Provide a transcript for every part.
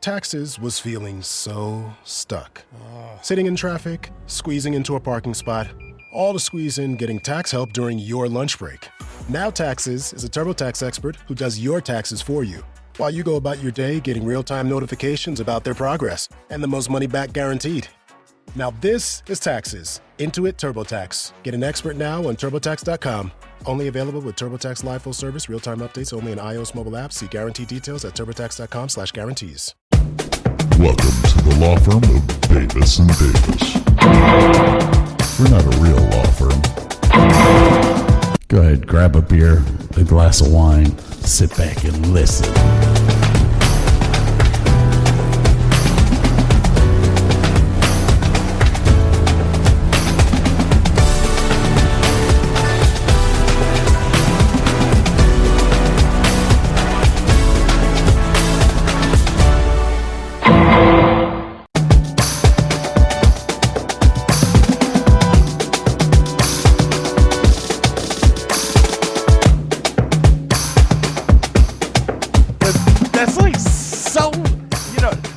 Taxes was feeling so stuck. Sitting in traffic, squeezing into a parking spot, all to squeeze in getting tax help during your lunch break. Now Taxes is a TurboTax expert who does your taxes for you, while you go about your day getting real-time notifications about their progress and the most money back guaranteed. Now this is Taxes. Intuit TurboTax. Get an expert now on TurboTax.com. Only available with TurboTax Live Full Service. Real-time updates only in iOS mobile apps. See guarantee details at TurboTax.com/guarantees. Welcome to the law firm of Davis and Davis. We're not a real law firm. Go ahead, grab a beer, a glass of wine, sit back and listen.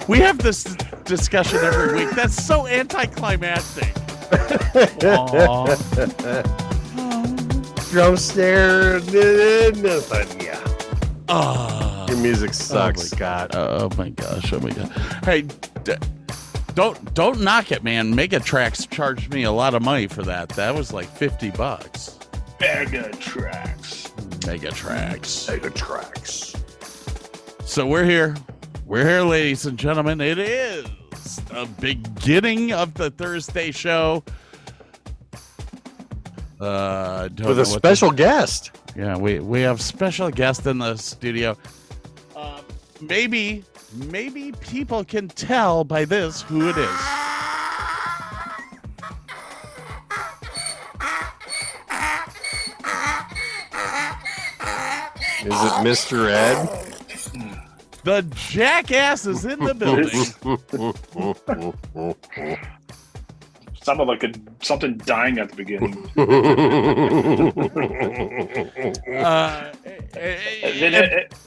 We have this discussion every week. That's so anticlimactic. Drum snare, nothing. Yeah. Your music sucks, Scott. Oh my gosh. Oh my god. Hey, don't knock it, man. Megatrax charged me a lot of money for that. That was like $50. Megatrax. So we're here. We're here, ladies and gentlemen. It is the beginning of the Thursday show. With a special guest. Yeah, we have special guest in the studio. Maybe people can tell by this who it is. Is it Mr. Ed? The jackass is in the building. Sounded like something dying at the beginning.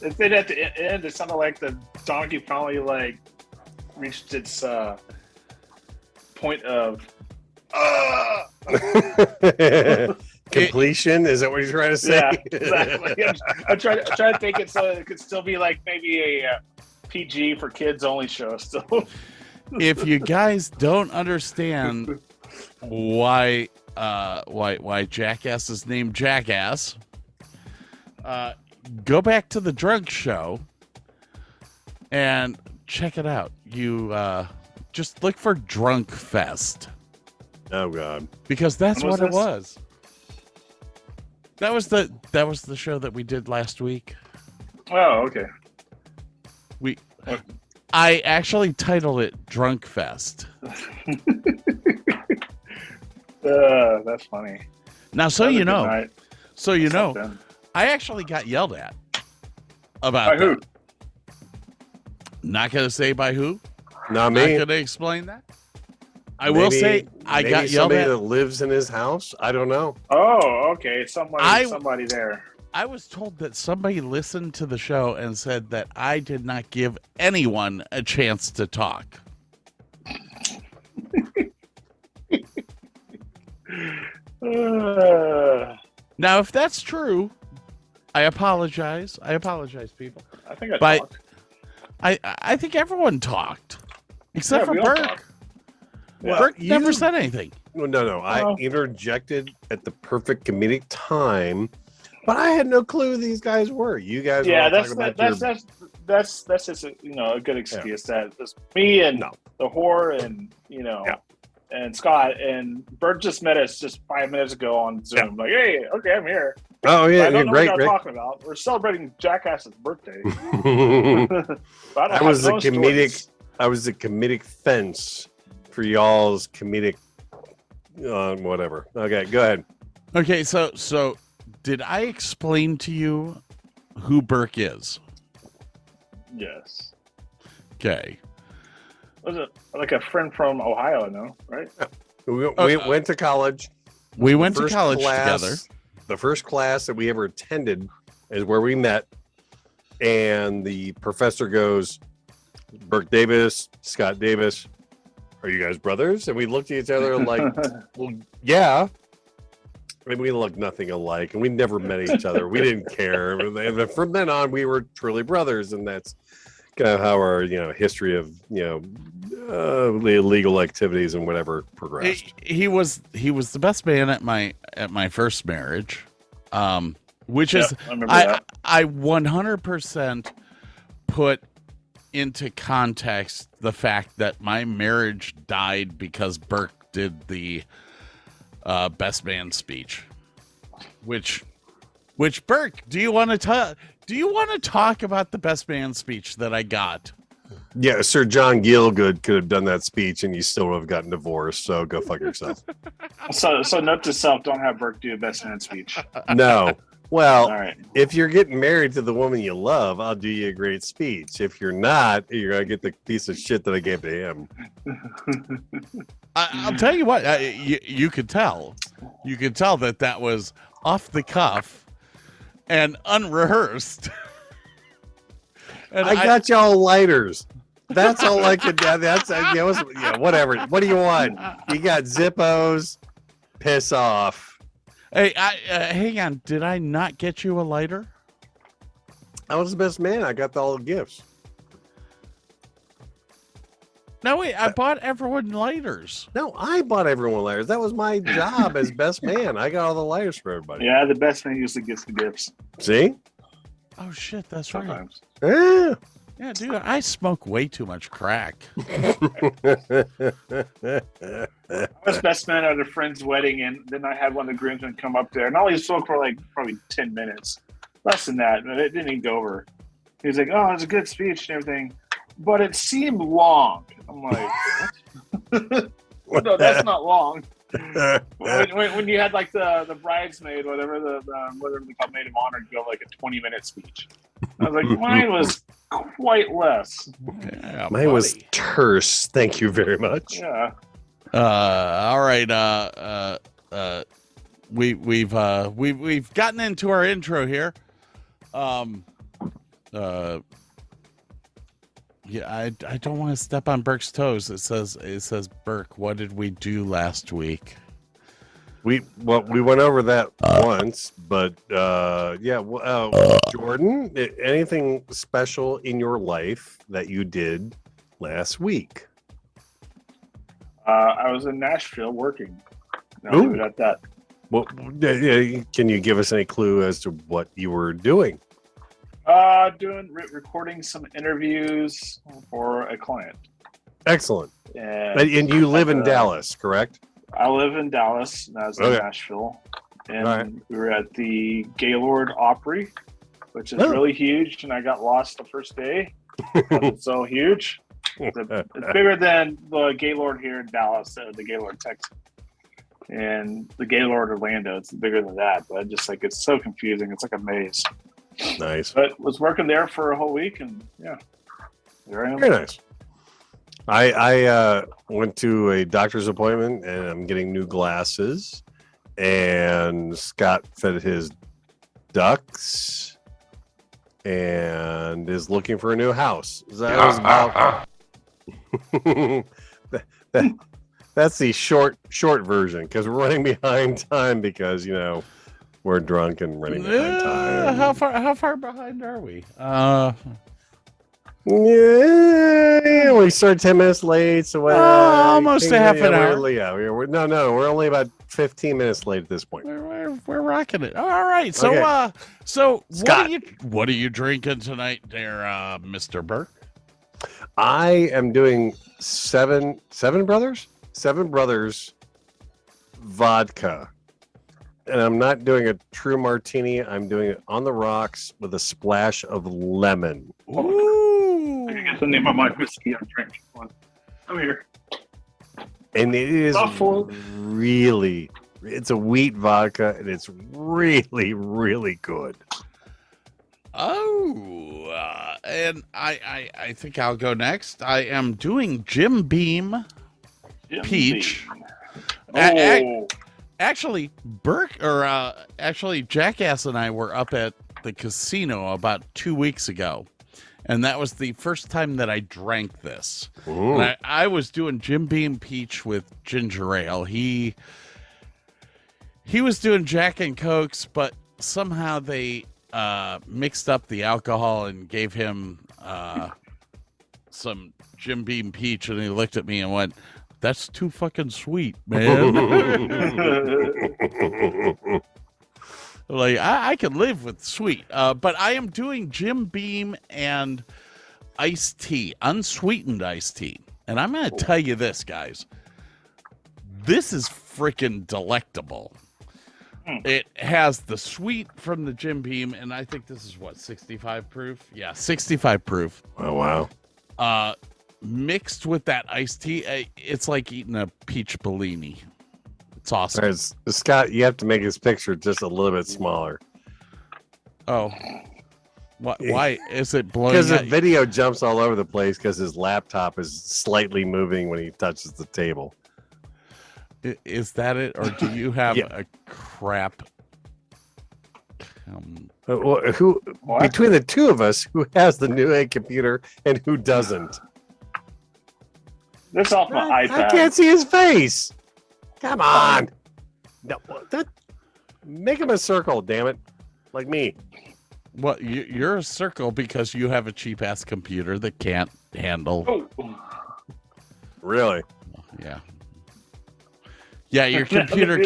And then at the end, it sounded like the donkey finally reached its point of completion. Is that what you're trying to say? Yeah, exactly. I'm trying to think it so it could still be like maybe a PG for kids only show still. If you guys don't understand why Jackass is named Jackass, go back to the drunk show and check it out. You just look for Drunk Fest. Oh God! Because that's what it was. That was the show that we did last week. Oh, okay. I actually titled it Drunk Fest. That's funny. Now, so you know, I actually got yelled at about by who? that. Not going to say by who. Not me. Not going to explain that. I will say I got yelled at. Somebody that lives in his house. I don't know. Oh, okay. Somebody there. I was told that somebody listened to the show and said that I did not give anyone a chance to talk. Now, if that's true, I apologize. People. I think I talked. I think everyone talked, except for Burke. Yeah. Burke never said anything. No. I interjected at the perfect comedic time, but I had no clue who these guys were. You guys, that's just a good excuse. Yeah. That it's me and the whore and and Scott and Bert just met us just 5 minutes ago on Zoom. Yeah. Like, hey, okay, I'm here. Oh yeah, I don't know great, what you're talking about. We're celebrating Jackass's birthday. I was a comedic fence for y'all's comedic whatever. Okay, go ahead. Okay, so did I explain to you who Burke is? Yes. Okay. Was it like a friend from Ohio? No, right? We went to college. We went to college together. The first class that we ever attended is where we met, and the professor goes, Burke Davis, Scott Davis. Are you guys brothers? And we looked at each other like, well, yeah. I mean, we look nothing alike, and we never met each other. We didn't care. And from then on, we were truly brothers, and that's kind of how our history of illegal activities and whatever progressed. He was the best man at my first marriage, which is I 100% put into context the fact that my marriage died because Burke did the best man speech, which Burke, do you want to talk about the best man speech that I got? Yeah, Sir John Gielgud could have done that speech and you still would have gotten divorced, so go fuck yourself. So note to self, don't have Burke do a best man speech. No. Well, all right. If you're getting married to the woman you love, I'll do you a great speech. If you're not, you're going to get the piece of shit that I gave to him. I'll tell you what, you could tell. You could tell that was off the cuff and unrehearsed. And I got y'all lighters. That's all I could do. That's whatever. What do you want? You got Zippos. Piss off. Hey, hang on. Did I not get you a lighter? I was the best man. I got all the gifts. No, wait. I bought everyone lighters. No, I bought everyone lighters. That was my job as best man. I got all the lighters for everybody. Yeah, the best man usually gets the gifts. See? Oh, shit. That's Sometimes. right. Yeah. Yeah, dude, I smoke way too much crack. I was best man at a friend's wedding, and then I had one of the groomsmen come up there, and I only spoke for like probably 10 minutes, less than that, but it didn't even go over. He was like, "Oh, it was a good speech and everything, but it seemed long." I'm like, what? "No, that's not long." when you had like the bridesmaid, whatever they call maid of honor, go like a 20-minute speech. I was like, mine was quite less. Yeah, mine was terse. Thank you very much. Yeah. All right. We've gotten into our intro here. Yeah, I don't want to step on Burke's toes. It says Burke, what did we do last week? We went over that once, but Jordan, anything special in your life that you did last week? I was in Nashville working. I'll leave it at that. Well, can you give us any clue as to what you were doing? Recording some interviews for a client. Excellent. And you live in Dallas, correct? I live in Dallas, and I was in Nashville. And we were at the Gaylord Opry, which is really huge, and I got lost the first day. It's so huge. It's bigger than the Gaylord here in Dallas, the Gaylord Texas. And the Gaylord Orlando, it's bigger than that, but it's so confusing. It's like a maze. Nice. But was working there for a whole week, and there I am. Very nice. I went to a doctor's appointment, and I'm getting new glasses. And Scott fed his ducks, and is looking for a new house. That was about. That's the short version, because we're running behind time because we're drunk and running behind time. How far behind are we? We started 10 minutes late, so almost a half an hour. We're only about 15 minutes late at this point. We're rocking it. All right, so Okay. So Scott. what are you drinking tonight, there, Mr. Burke? I am doing Seven Brothers vodka. And I'm not doing a true martini. I'm doing it on the rocks with a splash of lemon. Ooh. I guess the name of my whiskey I'm drinking. I'm here. And it is really, it's a wheat vodka, and it's really, really good. Oh, and I think I'll go next. I am doing Jim Beam Peach. Actually, Jackass and I were up at the casino about 2 weeks ago, and that was the first time that I drank this. Ooh. And I was doing Jim Beam Peach with ginger ale. He was doing Jack and Cokes, but somehow they mixed up the alcohol and gave him some Jim Beam Peach, and he looked at me and went, "That's too fucking sweet, man." Like, I can live with sweet, but I am doing Jim Beam and iced tea, unsweetened iced tea. And I'm going to tell you this, guys. This is freaking delectable. It has the sweet from the Jim Beam, and I think this is, 65 proof? Yeah, 65 proof. Oh, wow. Mixed with that iced tea, it's like eating a peach Bellini. It's awesome. Right, Scott, you have to make his picture just a little bit smaller. Oh. Why is it blowing? Because the video jumps all over the place because his laptop is slightly moving when he touches the table. Is that it? Or do you have a crap? Who between the two of us, who has the new A computer and who doesn't? This off my iPad. I can't see his face. Come on. No, make him a circle, damn it. Like me. Well, you're a circle because you have a cheap ass computer that can't handle. Really? Yeah. Yeah, your computer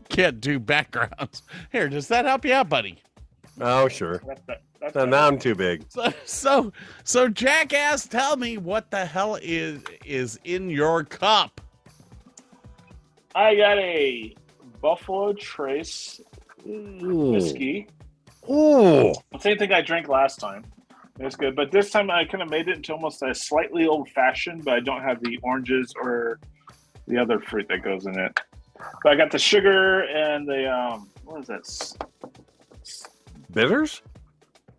can't do backgrounds. Here, does that help you out, buddy? Oh, sure. Now I'm too big. So Jackass, tell me what the hell is in your cup? I got a Buffalo Trace whiskey. Ooh. Same thing I drank last time. It was good, but this time I kind of made it into almost a slightly old-fashioned, but I don't have the oranges or the other fruit that goes in it. But I got the sugar and the what is that? Bitters?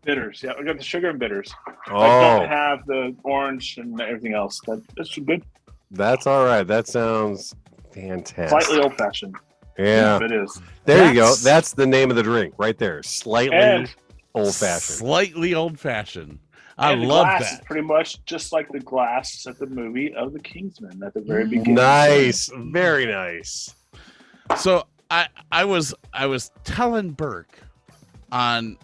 Bitters. Yeah, I got the sugar and bitters. Oh. I don't have the orange and everything else. But it's good. That's all right. That sounds fantastic. Slightly old-fashioned. Yeah. It is. There you go. That's the name of the drink right there. Slightly old-fashioned. Slightly old-fashioned. I And the love glass that. is pretty much just like the glass at the movie of the Kingsman at the very beginning. Nice. Very nice. So I was telling Burke on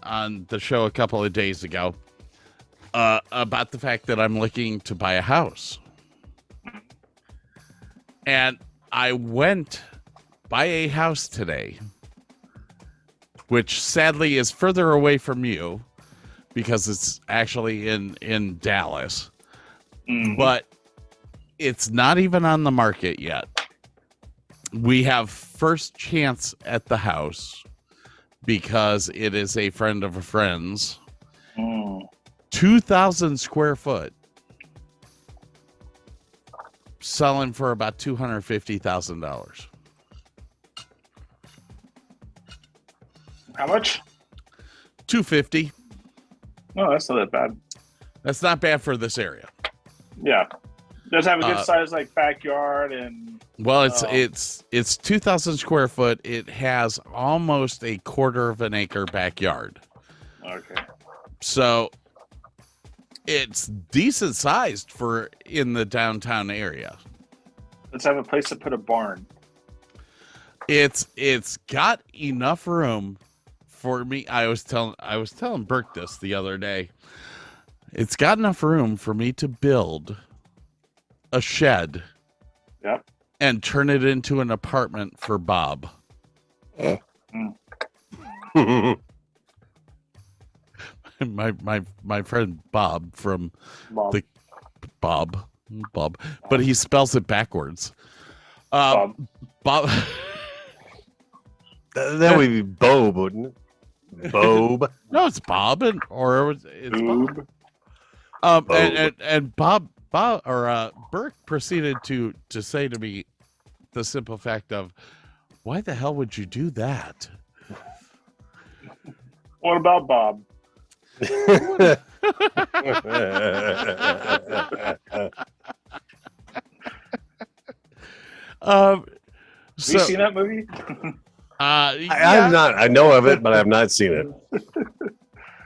the show a couple of days ago about the fact that I'm looking to buy a house. And I went by a house today, which sadly is further away from you because it's actually in Dallas. Mm-hmm. But it's not even on the market yet. We have first chance at the house because it is a friend of a friend's. 2,000 square foot. Selling for about $250,000. How much? $250,000. No, that's not that bad. That's not bad for this area. Yeah, does have a good size like backyard and. Well, it's 2,000 square foot. It has almost a quarter of an acre backyard. Okay. So it's decent sized for in the downtown area. Let's have a place to put a barn. It's got enough room for me. I was telling Burke this the other day. It's got enough room for me to build a shed. Yep. And turn it into an apartment for Bob. my friend Bob from the Bob, but he spells it backwards. Bob. That would be Bob, wouldn't it? Bob. No, it's Bob, it's Bob. And Bob or Burke proceeded to say to me the simple fact of, why the hell would you do that? What about Bob? Have you seen that movie? Yeah. I have not. I know of it, but I have not seen it.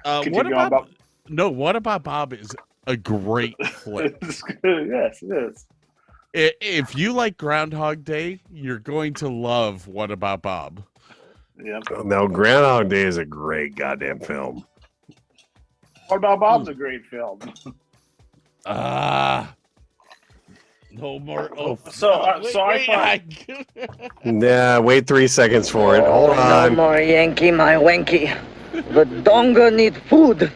What about No, What About Bob is a great flick. It's good. Yes, it is. If you like Groundhog Day, you're going to love What About Bob. Yep. No, Groundhog Day is a great goddamn film. What About Bob's a great film. No more. Oh, Nah, wait 3 seconds for it. Hold on. No more Yankee, my wanky. The donga need food.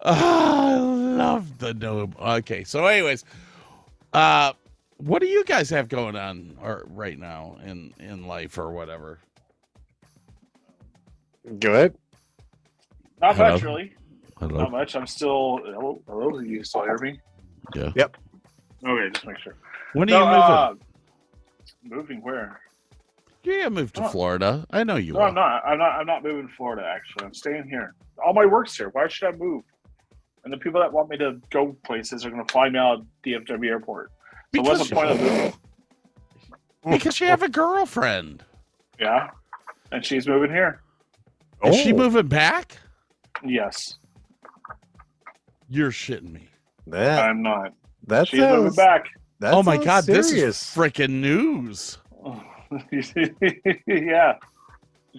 I love the gnome. Okay, so anyways, what do you guys have going on right now in life or whatever? Go ahead. Not much, really. Hello. Not much. I'm still. Hello. You still hear me? Yeah. Yep. Okay, just make sure. When are you moving? Moving where? Yeah, move to Florida. I know you. No, I'm not. I'm not moving to Florida. Actually, I'm staying here. All my work's here. Why should I move? And the people that want me to go places are going to fly me out of DFW airport. So what's the point of moving? Because you have a girlfriend. Yeah, and she's moving here. Is she moving back? Yes. You're shitting me. I'm not. She's moving back. Oh my God, serious. this is freaking news. Yeah.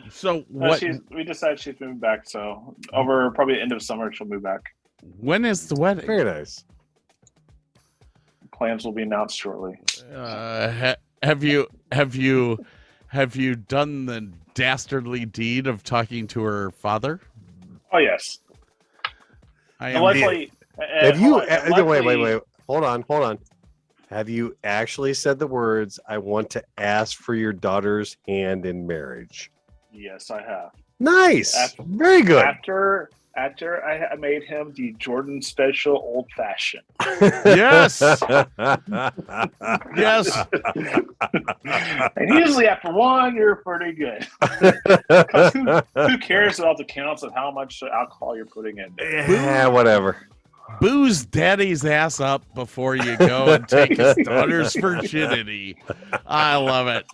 So what? We decided she's moving back. So over probably the end of summer, she'll move back. When is the wedding? Very nice. Plans will be announced shortly. Have you done the dastardly deed of talking to her father? Oh yes. Wait. Hold on. Have you actually said the words, "I want to ask for your daughter's hand in marriage"? Yes, I have. Nice. Very good. After I made him the Jordan Special Old Fashioned. Yes. Yes. And usually after one, you're pretty good. Who cares about the counts of how much alcohol you're putting in? Yeah, whatever. Booze daddy's ass up before you go and take his daughter's virginity. I love it.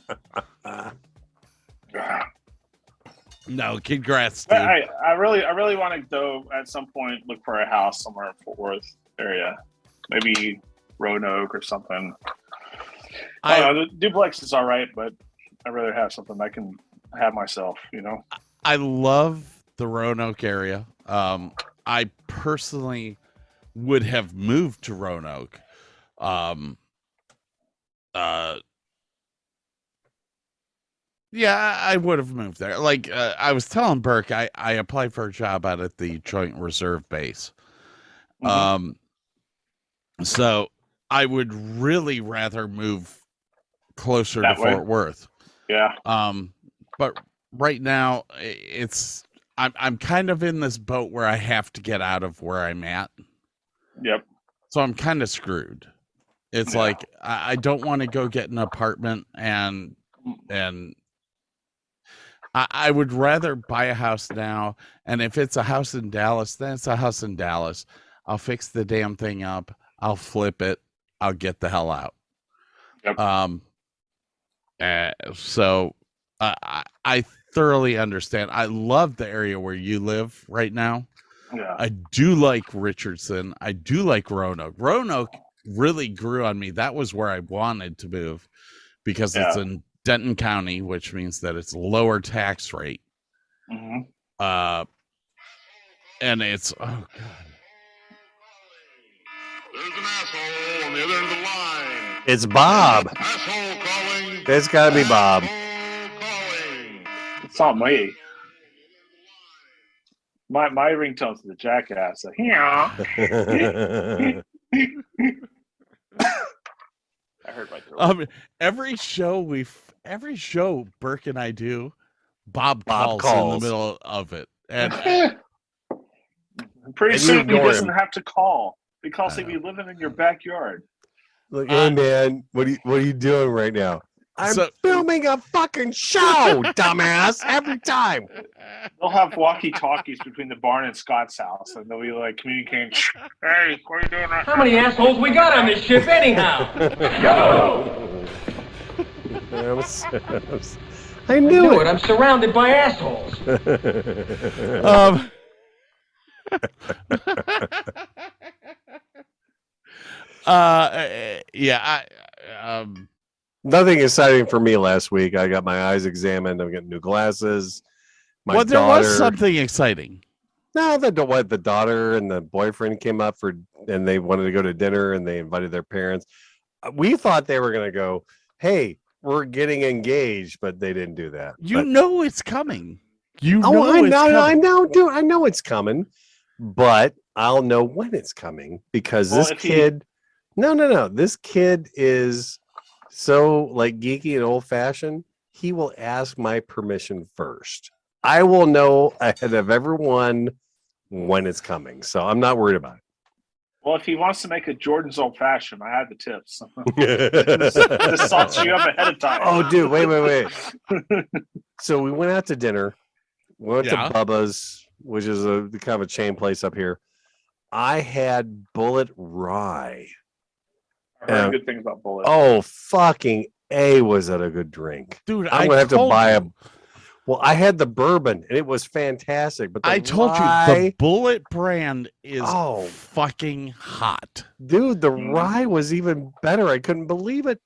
No, congrats, dude. I really want to though at some point look for a house somewhere in Fort Worth area, maybe Roanoke or something. I don't know, the duplex is all right, but I'd rather have something I can have myself. You know. I love the Roanoke area. I personally would have moved to Roanoke. Yeah, I would have moved there. Like I was telling Burke, I applied for a job out at the Joint Reserve Base. Mm-hmm. So I would really rather move closer to Fort Worth. Yeah. But right now I'm kind of in this boat where I have to get out of where I'm at. Yep. So I'm kind of screwed. It's like I don't want to go get an apartment and I would rather buy a house now, and if it's a house in Dallas, then it's a house in Dallas. I'll fix the damn thing up. I'll flip it. I'll get the hell out. Yep. So I thoroughly understand. I love the area where you live right now. Yeah. I do like Richardson. I do like Roanoke. Roanoke really grew on me. That was where I wanted to move because it's in Denton County, which means that it's lower tax rate. Mm-hmm. And it's God. There's an asshole on the other end of the line. It's Bob. Asshole calling. It's got to be Bob. It's not me. My ringtone's the jackass. So, yeah. I heard my throat. Every show Burke and I do, Bob calls in the middle of it, and pretty soon he doesn't have to call because he'll be living in your backyard. Look, hey man, what are you doing right now? I'm filming a fucking show, dumbass. Every time. They'll have walkie-talkies between the barn and Scott's house, and they'll be like communicating. Hey, what are you doing? How many assholes we got on this ship, anyhow? Go. I knew it. I'm surrounded by assholes. Yeah. Nothing exciting for me last week. I got my eyes examined. I'm getting new glasses. Well, there was something exciting. No, the daughter and the boyfriend came up and they wanted to go to dinner and they invited their parents. We thought they were going to go, hey, we're getting engaged, but they didn't do that. You know it's coming. I know it's coming, but I'll know when it's coming because this kid. No. This kid is so like geeky and old fashioned. He will ask my permission first. I will know ahead of everyone when it's coming, so I'm not worried about it. Well, if he wants to make a Jordan's old fashioned, I have the tips. Just salts you up ahead of time. Oh, dude, wait. So we went out to dinner. We went to Bubba's, which is a kind of a chain place up here. I had Bullet Rye. I heard good things about Bullet. Oh, fucking A, was that a good drink. Dude, I'm going to have to buy a... Well, I had the bourbon, and it was fantastic. But I told you, the Bullet brand is fucking hot. Dude, the rye was even better. I couldn't believe it.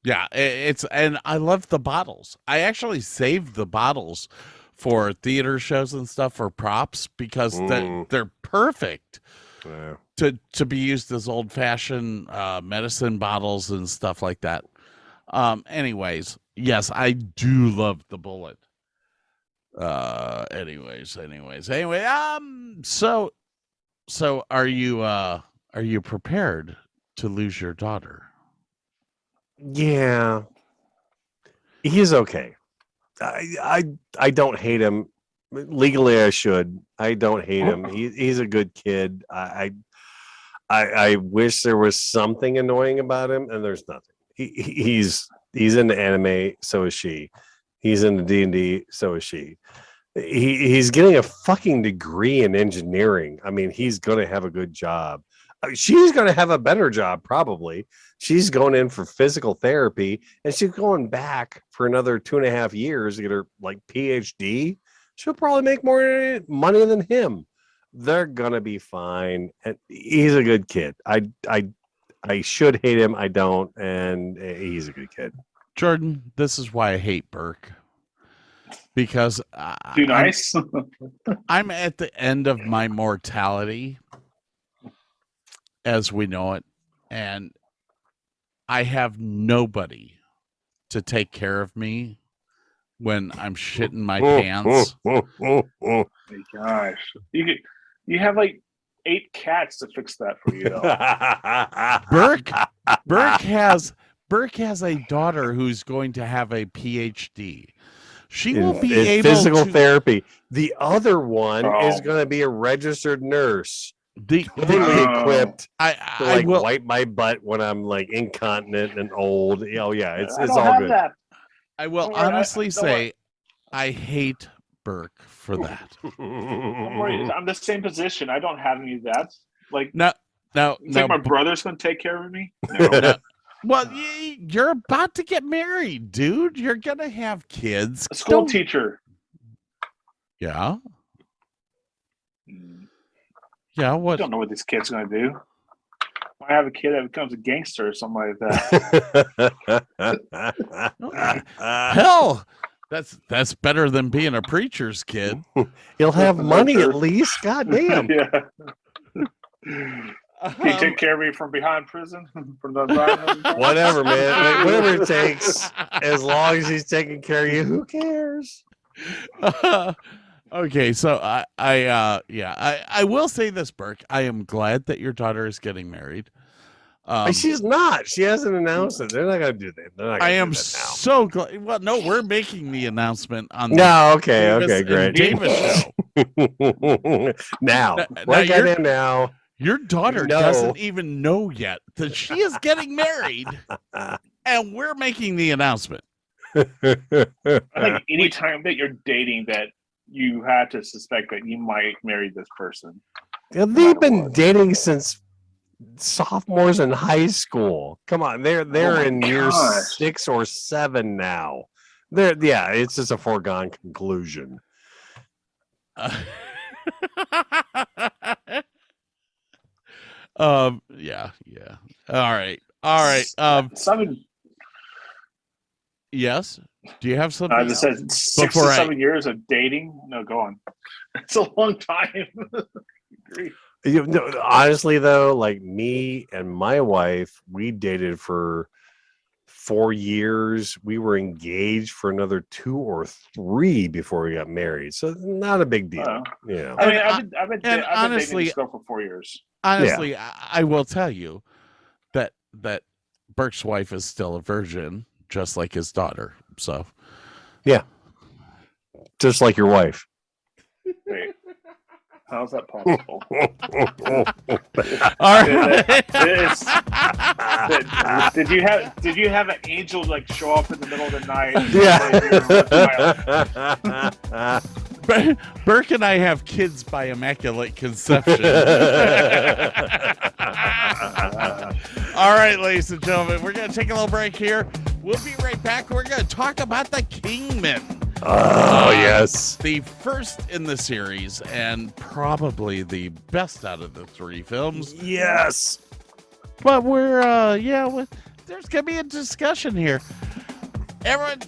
Yeah, and I love the bottles. I actually saved the bottles for theater shows and stuff for props because they're perfect to be used as old-fashioned medicine bottles and stuff like that. Anyways, yes, I do love the Bullet. Anyways. Anyway, so are you prepared to lose your daughter? Yeah. He's okay. I don't hate him. Legally I should. I don't hate him. He's a good kid. I wish there was something annoying about him, and there's nothing. He's into anime, so is she. He's into D&D, so is she. He's getting a fucking degree in engineering. I mean, he's going to have a good job. She's going to have a better job, probably. She's going in for physical therapy, and she's going back for another 2.5 years to get her like PhD. She'll probably make more money than him. They're going to be fine. And he's a good kid. I should hate him. I don't, and he's a good kid. Jordan, this is why I hate Burke. Because too nice. I'm at the end of my mortality, as we know it, and I have nobody to take care of me when I'm shitting my pants. Oh my gosh, you have like 8 cats to fix that for you. Burke has a daughter who's going to have a PhD. She will be in able physical to therapy. The other one is going to be a registered nurse. Totally equipped I will wipe my butt when I'm like incontinent and old. Oh yeah, it's all good. That. I will honestly say I hate Burke for that. I'm the same position. I don't have any of that. Like no, like my brother's going to take care of me. No. Well, you're about to get married, dude. You're gonna have kids. A school teacher. Yeah. Yeah. What? I don't know what this kid's gonna do. I have a kid that becomes a gangster or something like that. Hell, that's better than being a preacher's kid. He'll have money at least. God damn. Yeah. Can you take care of me from behind prison? Whatever, man. Whatever it takes. As long as he's taking care of you, who cares? Okay, so I will say this, Burke. I am glad that your daughter is getting married. She's not. She hasn't announced it. They're not going to do that. I am so glad. Well, no, we're making the announcement on the great. Davis show. Now, now. Your daughter doesn't even know yet that she is getting married, and we're making the announcement. I think any time that you're dating that you have to suspect that you might marry this person. Yeah, they've been dating since sophomores in high school. Come on, they're in year 6 or 7 now. It's just a foregone conclusion. Yeah. All right. Yes. Do you have something? I just said 6 to 7 years of dating. No, go on. It's a long time. Honestly, though, like me and my wife, we dated for 4 years. We were engaged for another 2 or 3 before we got married. So not a big deal. Yeah. I mean, I've been dating this girl for 4 years. Honestly, I will tell you that Burke's wife is still a virgin, just like his daughter. So, yeah, just like your wife. Wait, how's that possible? All right. Did you have an angel like show up in the middle of the night? Yeah. Burke and I have kids by immaculate conception. All right, ladies and gentlemen, we're going to take a little break here. We'll be right back. We're going to talk about the Kingsman. Oh, yes. The first in the series and probably the best out of the 3 films. Yes. But there's going to be a discussion here. Everyone,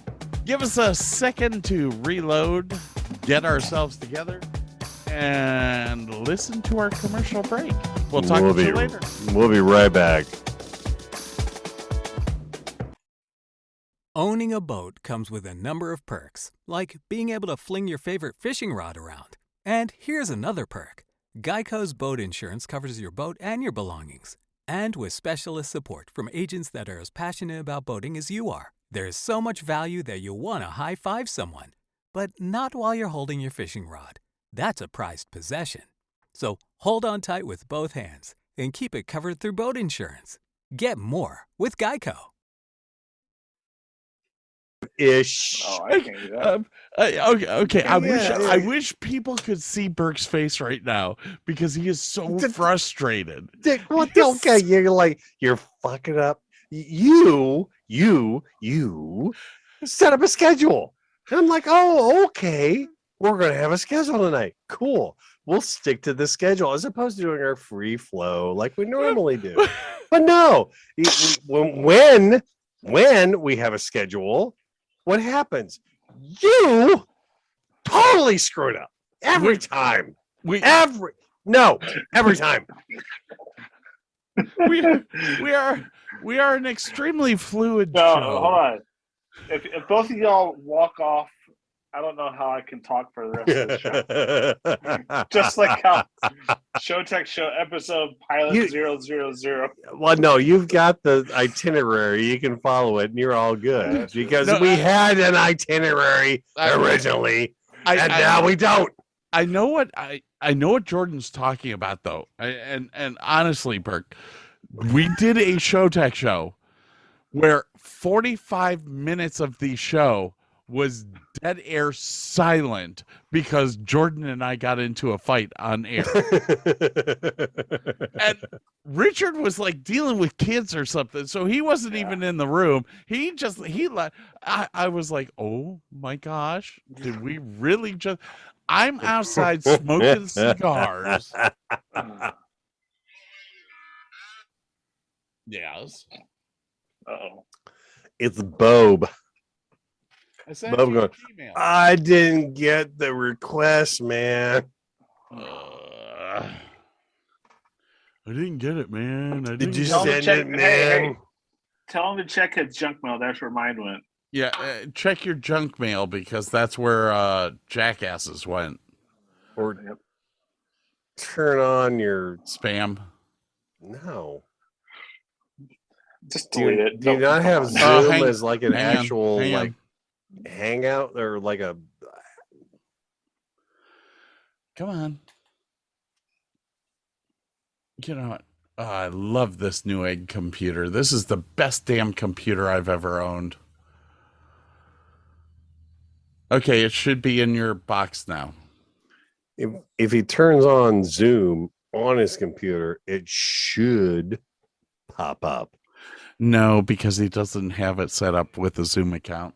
give us a second to reload, get ourselves together, and listen to our commercial break. We'll talk to you later. We'll be right back. Owning a boat comes with a number of perks, like being able to fling your favorite fishing rod around. And here's another perk. Geico's boat insurance covers your boat and your belongings. And with specialist support from agents that are as passionate about boating as you are, there's so much value that you'll want to high-five someone. But not while you're holding your fishing rod. That's a prized possession. So hold on tight with both hands and keep it covered through boat insurance. Get more with Geico. Ish. Oh, I can't do that. Okay. I wish people could see Burke's face right now because he is so frustrated. Okay, you're fucking up. You set up a schedule. And I'm like, oh, okay. We're gonna have a schedule tonight. Cool. We'll stick to the schedule as opposed to doing our free flow like we normally do. But no, when we have a schedule, what happens? You totally screwed up every time. Every time. We are an extremely fluid No, show. hold on. If both of y'all walk off, I don't know how I can talk for the rest of the show. Just like how Showtech Show episode pilot 000. Well, no, you've got the itinerary. You can follow it, and you're all good because we had an itinerary originally, and now we don't. I know what Jordan's talking about, though, and honestly, Burke, we did a Showtech show where 45 minutes of the show was dead air silent because Jordan and I got into a fight on air. And Richard was like dealing with kids or something, so he wasn't even in the room. I was like, oh my gosh, did we really just... I'm outside smoking cigars. Yes. Uh-oh. It's Bob. Bob going, I didn't get the request, man. I didn't get it, man. Did you send it, man? Hey, tell him to check his junk mail. That's where mine went. Yeah, check your junk mail because that's where jackasses went. Or turn on your spam. No. Just delete it. Do you not have Zoom as like an actual like hangout or like a... Come on. You know what? I love this Newegg computer. This is the best damn computer I've ever owned. Okay, it should be in your box now. If he turns on Zoom on his computer, it should pop up. No, because he doesn't have it set up with a Zoom account.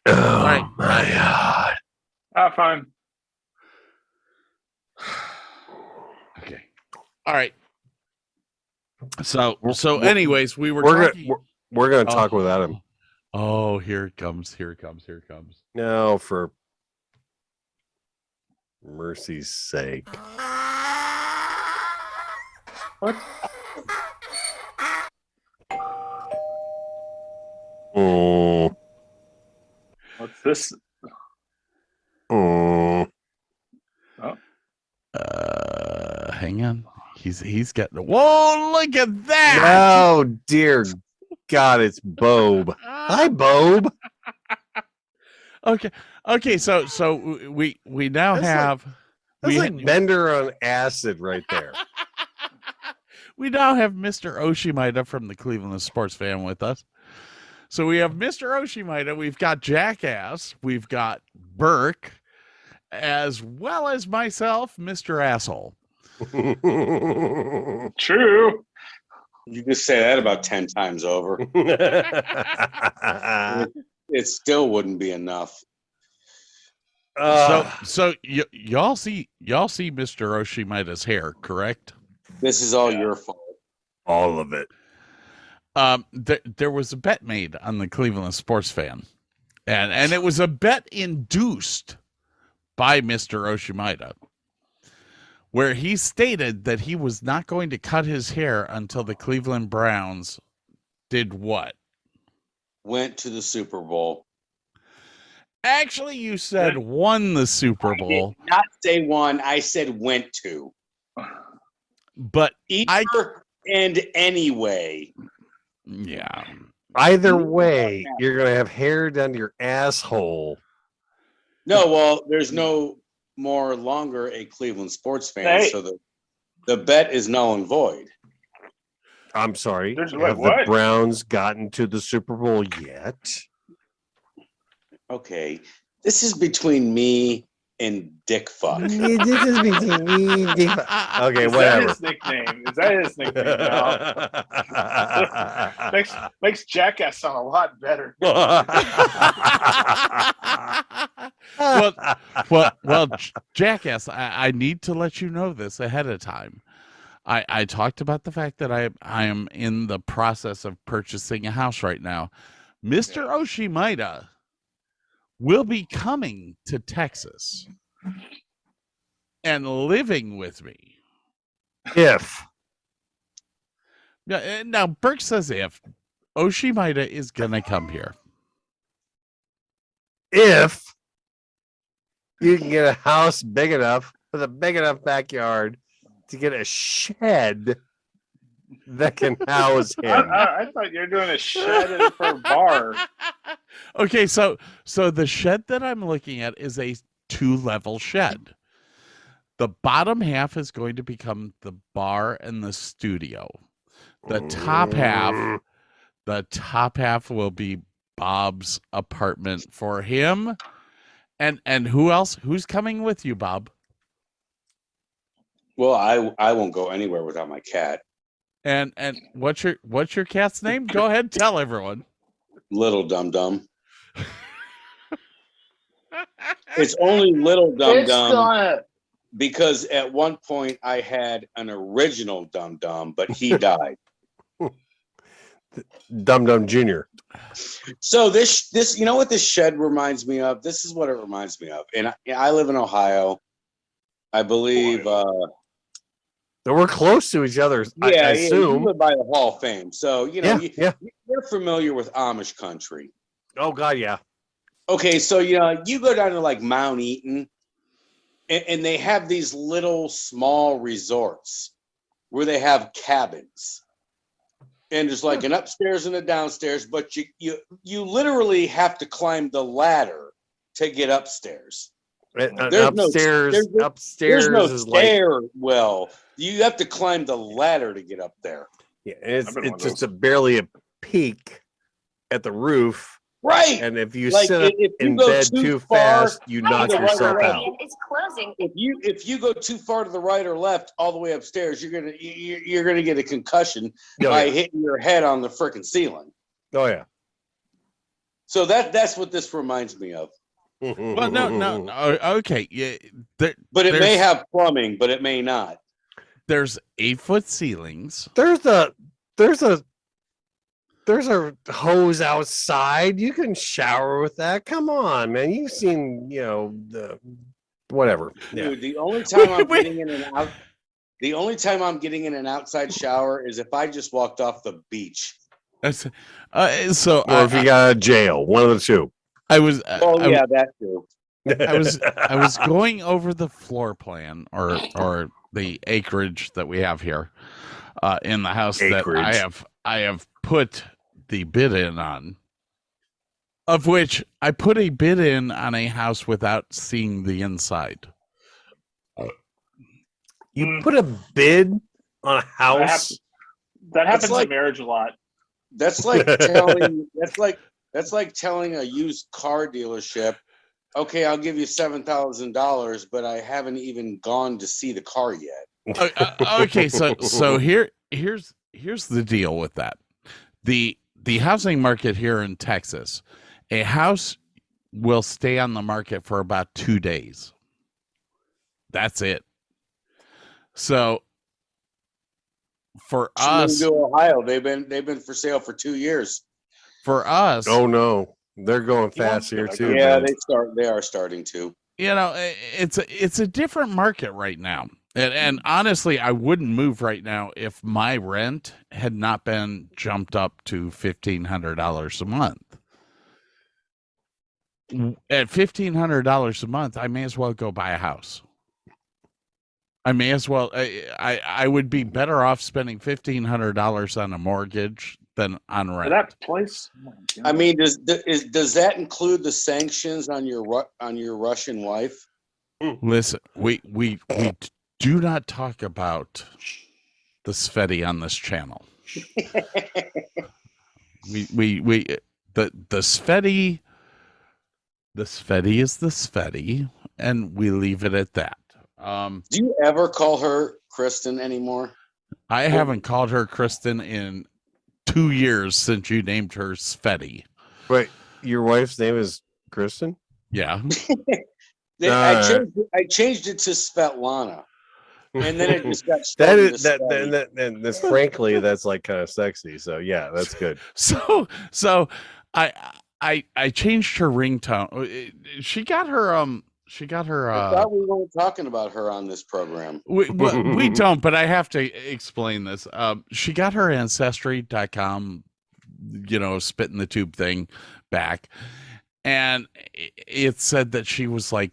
Oh, my God. Ah, fine. Okay. All right. So anyways, we're talking. We're gonna talk without him. Oh, here it comes. Here it comes. Here it comes. No, for mercy's sake. What? Oh. What's this? Oh. Hang on. He's getting. Whoa! Look at that! Oh dear God! It's Bob. Hi, Bob. Okay. So we now have. That's like Bender on acid right there. We now have Mr. Oshimida from the Cleveland Sports Fan with us. So we have Mr. Oshimida, we've got Jackass, we've got Burke, as well as myself, Mr. Asshole. True. You just say that about 10 times over. It still wouldn't be enough. So y'all see Mr. Oshimaita's hair, correct? This is all your fault. All of it. There was a bet made on the Cleveland Sports Fan, and it was a bet induced by Mr. Oshimida, where he stated that he was not going to cut his hair until the Cleveland Browns did what? Went to the Super Bowl. Actually, you said won the Super Bowl. I did not say won. I said went to. But either and anyway. Yeah. Either way, you're gonna have hair down to your asshole. No, well, there's no more longer a Cleveland sports fan, so the bet is null and void. I'm sorry. Have the Browns gotten to the Super Bowl yet? Okay, this is between me and Dick Fuck. This is between me and Dick Fuck. Okay, whatever. Is that his nickname now? makes Jackass sound a lot better. well, Jackass, I need to let you know this ahead of time. I talked about the fact that I am in the process of purchasing a house right now. Mr. Oshimida will be coming to Texas and living with me. If. Now, Burke says if. Oshimida is going to come here. If you can get a house big enough with a big enough backyard to get a shed that can house him. I thought you were doing a shed for a bar. Okay, so the shed that I'm looking at is a 2-level shed. The bottom half is going to become the bar and the studio. The top half will be Bob's apartment for him. And who else? Who's coming with you, Bob? Well, I won't go anywhere without my cat. And what's your cat's name? Go ahead, tell everyone. Little Dum Dum. It's only Little Dum Dum because at one point I had an original Dum Dum, but he died. Dum Dum Jr. So this you know what this shed reminds me of? This is what it reminds me of. And I live in Ohio. I believe we're close to each other. I assume. You live by the Hall of Fame. So you're familiar with Amish country. Oh God, yeah. Okay, so you go down to like Mount Eaton, and they have these little small resorts where they have cabins. And there's like an upstairs and a downstairs, but you literally have to climb the ladder to get upstairs. Upstairs there's no is stair. Well, you have to climb the ladder to get up there. Yeah, it's just barely a peak at the roof. Right. And if you sit up in bed too fast, you knock yourself out. It's closing. If you go too far to the right or left, all the way upstairs, you're gonna get a concussion by hitting your head on the freaking ceiling. Oh yeah. So that's what this reminds me of. Well, no. Okay, yeah, but it may have plumbing, but it may not. There's 8-foot ceilings. There's a hose outside. You can shower with that. Come on, man. You've seen, the whatever. Yeah. Dude, the only time I'm getting in an outside shower is if I just walked off the beach. Or if you got a jail, one of the two. That too. I was going over the floor plan or the acreage that we have here in the house that I have put the bid in on, of which I put a bid in on a house without seeing the inside. You put a bid on a house? That happens in marriage a lot. That's like telling that's like telling a used car dealership, okay, I'll give you $7,000, but I haven't even gone to see the car yet. Okay, so here's the deal with that. The housing market here in Texas, a house will stay on the market for about 2 days. That's it. So for us, to Ohio, they've been for sale for 2 years. For us, oh no, they're going fast here too. Yeah, man. they are starting to. It's a different market right now. And honestly, I wouldn't move right now if my rent had not been jumped up to $1,500 a month. At $1,500 a month, I may as well go buy a house. I may as well. I would be better off spending $1,500 on a mortgage than on rent. That place. I mean, does that include the sanctions on your Russian wife? Listen, we do not talk about the Sveti on this channel. the Sveti is the Sveti, and we leave it at that. Do you ever call her Kristen anymore? I haven't called her Kristen in 2 years since you named her Sveti. Wait, your wife's name is Kristen? Yeah. I changed it to Svetlana. And then it just got frankly, that's like kind of sexy. So yeah, that's good. So I changed her ringtone. She got her I thought we weren't talking about her on this program. We don't, but I have to explain this. She got her ancestry.com, spit in the tube thing back, and it said that she was like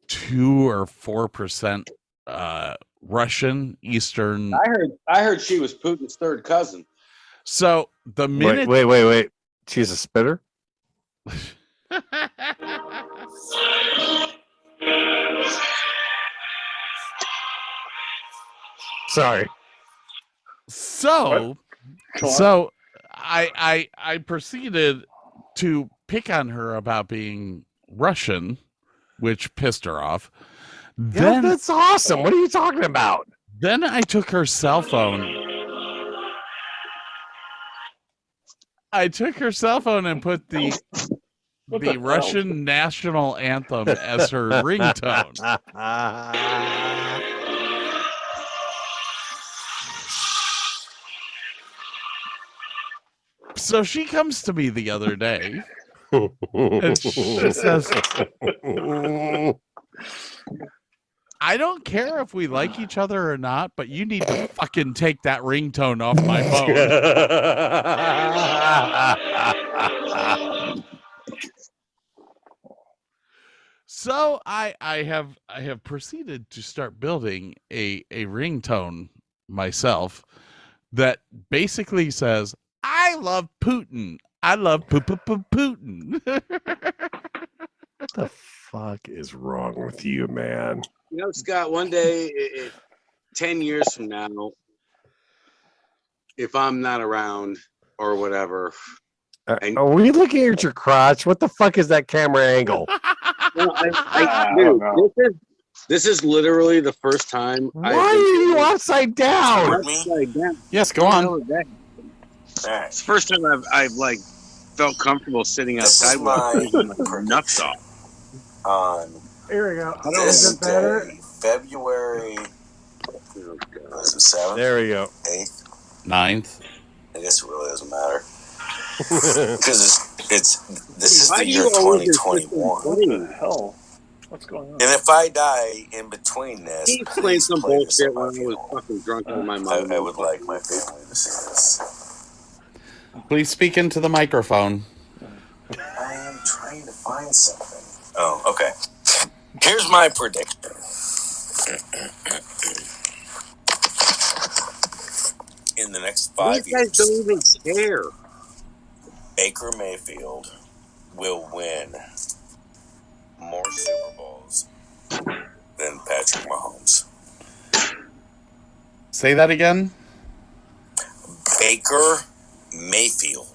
2 or 4% Russian Eastern. I heard she was Putin's third cousin. So the minute wait, she's a spitter. Sorry. So I proceeded to pick on her about being Russian, which pissed her off. Then that's awesome. What are you talking about? Then I took her cell phone. And put the Russian national anthem as her ringtone. So she comes to me the other day and she says, I don't care if we like each other or not, but you need to fucking take that ringtone off my phone. So I have proceeded to start building a ringtone myself that basically says, I love Putin. I love Putin. What the fuck is wrong with you, man? Scott, one day, 10 years from now, if I'm not around or whatever. Are we looking at your crotch? What the fuck is that camera angle? This is literally the first time. Why are you upside down? Yes, go on. It's the first time I've like felt comfortable sitting outside with my nuts off. on Here we go. this day, February. Was it 7th? There we go. 8th? 9th. I guess it really doesn't matter. Because this is Why the do year you always 2021. What the hell? What's going on? And if I die in between this, He explained some play this bullshit at my when I was funeral. fucking drunk out of my mind. I would like my family to see this. Please speak into the microphone. I am trying to find something. Oh, okay. Here's my prediction. In the next 5 These guys years, don't even care. Baker Mayfield will win more Super Bowls than Patrick Mahomes. Say that again. Baker Mayfield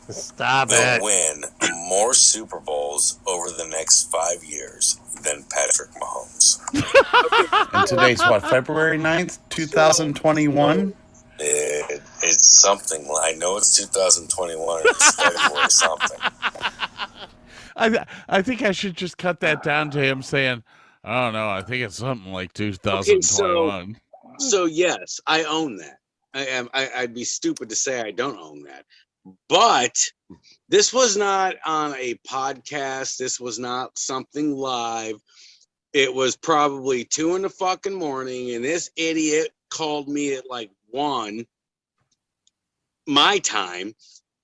Stop will it. win more Super Bowls over the next 5 years than Patrick Mahomes. And today's what? February 9th, 2021? It's something. I know it's 2021. It's February something. I think I should just cut that down to him saying, "Oh no, I think it's something like 2021." So yes, I own that. I'd be stupid to say I don't own that. But this was not on a podcast. This was not something live. It was probably 2 a.m, and this idiot called me at like 1 my time,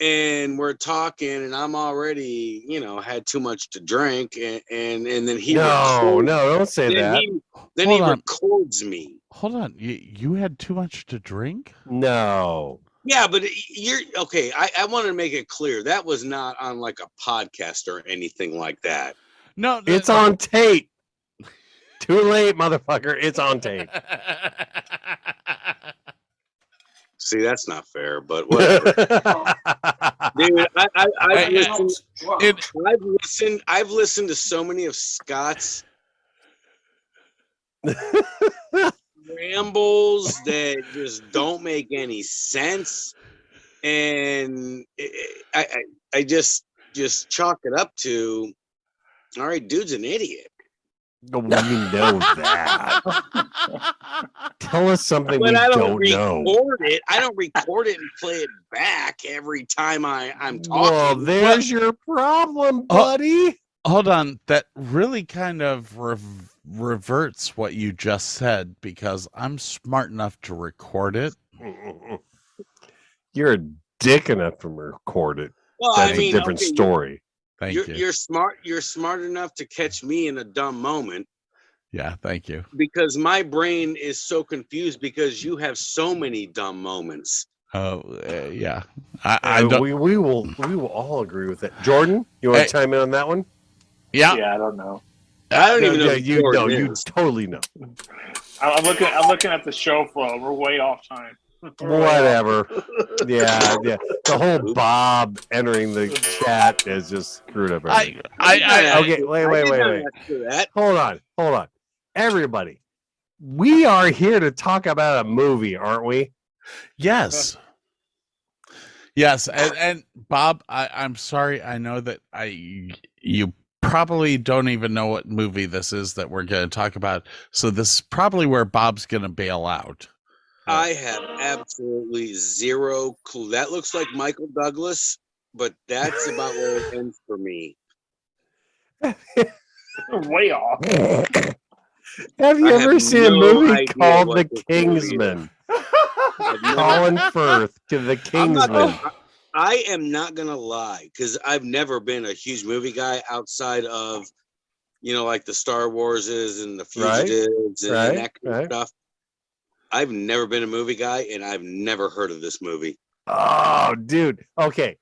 and we're talking, and I'm already, had too much to drink, and then he No, don't say that. Then he records me. Hold on, you had too much to drink? No. Yeah, but you're okay. I want to make it clear that was not on like a podcast or anything like that. No, It's on tape. Too late, motherfucker. It's on tape. See, that's not fair, but whatever. Dude, I've listened to so many of Scott's rambles that just don't make any sense, and I just chalk it up to, all right, dude's an idiot. We know that. Tell us something But we I don't know. I don't record it and play it back every time I'm talking. Well, there's your problem, buddy. Hold on. That really kind of reverts what you just said, because I'm smart enough to record it. You're a dick enough to record it. Well, That's a different story. Thank you. You're smart. You're smart enough to catch me in a dumb moment. Yeah, thank you. Because my brain is so confused because you have so many dumb moments. Oh, yeah. We will all agree with that. Jordan, you want to chime in on that one? Yeah. Yeah, I don't know. I don't even know. Yeah, you know. You totally know. I'm looking at the show flow. We're way off time. Whatever. Yeah. The whole Bob entering the chat is just screwed up. Okay, wait. Hold on. Everybody, we are here to talk about a movie, aren't we? Yes. Yes, and Bob, I'm sorry. I know that you probably don't even know what movie this is that we're going to talk about. So this is probably where Bob's going to bail out. I have absolutely zero clue. That looks like Michael Douglas, but that's about where it ends for me. Way off. Have you ever seen a movie called The Kingsman? Colin Firth to The Kingsman. I am not gonna lie, because I've never been a huge movie guy outside of, like the Star Warses and the Fugitives and that kind of stuff. I've never been a movie guy, and I've never heard of this movie. Oh, dude. Okay.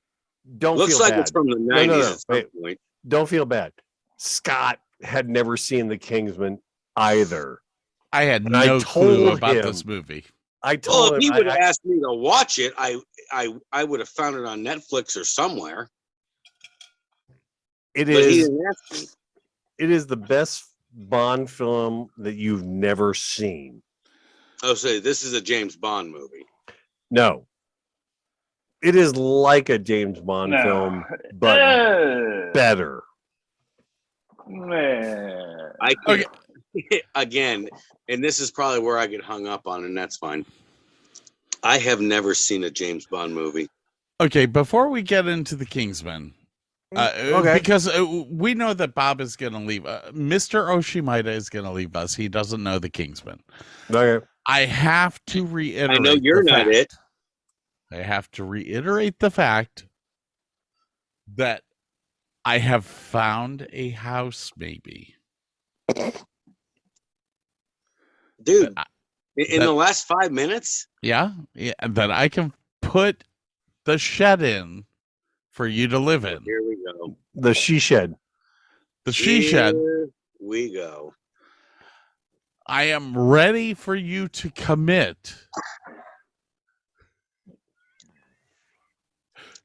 Looks feel like bad. it's from the 90s at some point. Don't feel bad. Scott had never seen The Kingsman either. I had no clue about this movie. I told him. If he would have asked me to watch it, I would have found it on Netflix or somewhere. He didn't ask me. It is the best Bond film that you've never seen. Oh, so this is a James Bond movie. No. It is like a James Bond film, but better. Man. I can, again, and this is probably where I get hung up on, and that's fine. I have never seen a James Bond movie. Okay, before we get into the Kingsman, because we know that Bob is going to leave. Mr. Oshimida is going to leave us. He doesn't know the Kingsman. Okay. I have to reiterate. I know you're not it. I have to reiterate the fact that I have found a house, maybe. Dude, in the last 5 minutes? Yeah, that I can put the shed in for you to live in. Here we go. The she shed. The she shed. Here we go. I am ready for you to commit.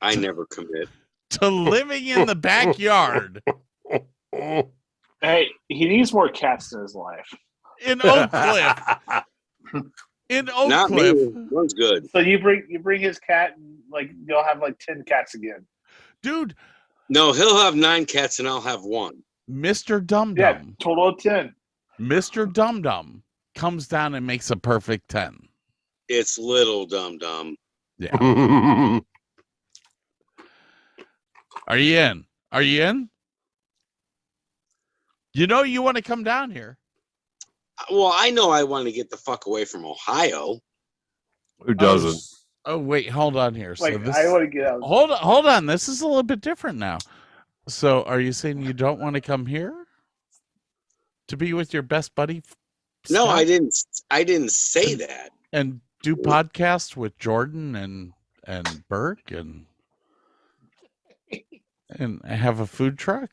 I never commit. To living in the backyard. Hey, he needs more cats in his life. In Oak Cliff. In Oak Not Cliff. Me. One's good. So you bring his cat, and like you'll have like 10 cats again. Dude. No, he'll have 9 cats and I'll have 1. Mr. Dum Dum. Yeah, total of 10. Mr. Dum Dum comes down and makes a perfect 10. It's little Dum Dum. Yeah. Are you in? Are you in? You know you want to come down here. Well, I know I want to get the fuck away from Ohio. Who doesn't? Oh wait, hold on here. Like, so this, I want to get out. Hold on. This is a little bit different now. So, are you saying you don't want to come here to be with your best buddy? No, Scott? I didn't say that. And do podcasts with Jordan and Burke and have a food truck.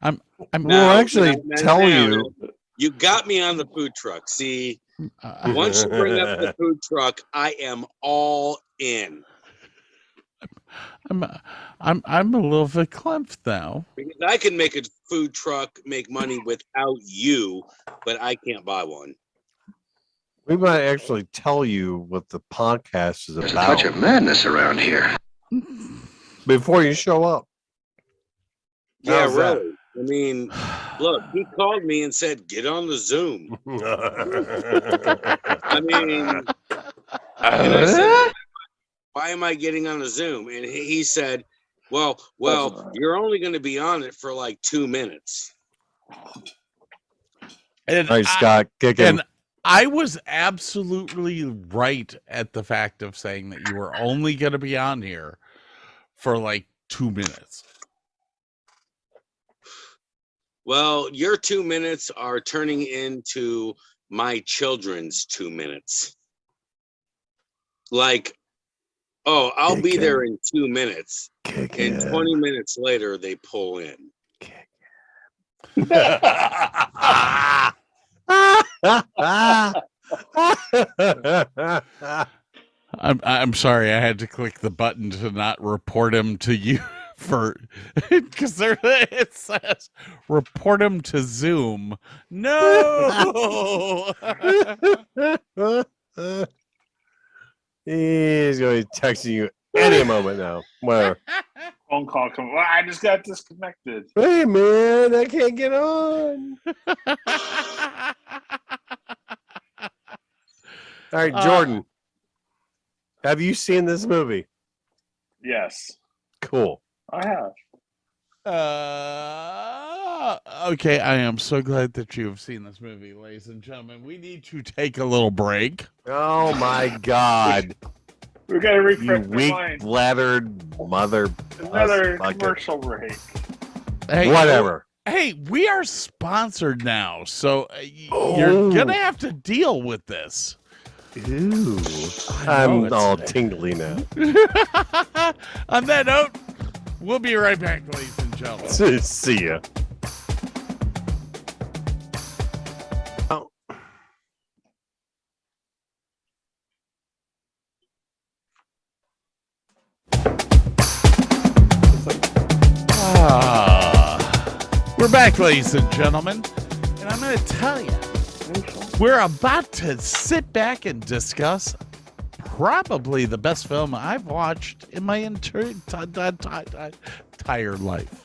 I'm We'll actually tell you. You got me on the food truck. See, once you bring up the food truck, I am all in. I'm a little verklempt now. Because I can make a food truck make money without you, but I can't buy one. We might actually tell you what the podcast is There's about. a touch of madness around here. Before you show up. Yeah, How's that? really. I mean, look, he called me and said, "Get on the Zoom." I mean, and I said, "Why am I getting on the Zoom?" And he said, "Well, you're only going to be on it for like 2 minutes." And All right, Scott, kick him. And I was absolutely right at the fact of saying that you were only going to be on here for like 2 minutes. Well, your 2 minutes are turning into my children's 2 minutes. Like, oh, I'll be there in 2 minutes. And 20 minutes later, they pull in. I'm sorry, I had to click the button to not report him to you for because there it says report him to Zoom. No. He's going to be texting you any moment now. Where? Phone call come. Well, I just got disconnected. Hey man, I can't get on. All right, Jordan. Have you seen this movie? Yes. Cool. I have. Okay, I am so glad that you have seen this movie, ladies and gentlemen. We need to take a little break. Oh my God. We're going to refresh You my weak mind. bladdered mother. Another bucket. commercial break. Hey, Whatever. Hey, we are sponsored now, so you're going to have to deal with this. Ooh. I'm all tingly now. On that note, we'll be right back, ladies and gentlemen. See ya. Oh. We're back, ladies and gentlemen, and I'm going to tell you, we're about to sit back and discuss probably the best film I've watched in my entire life.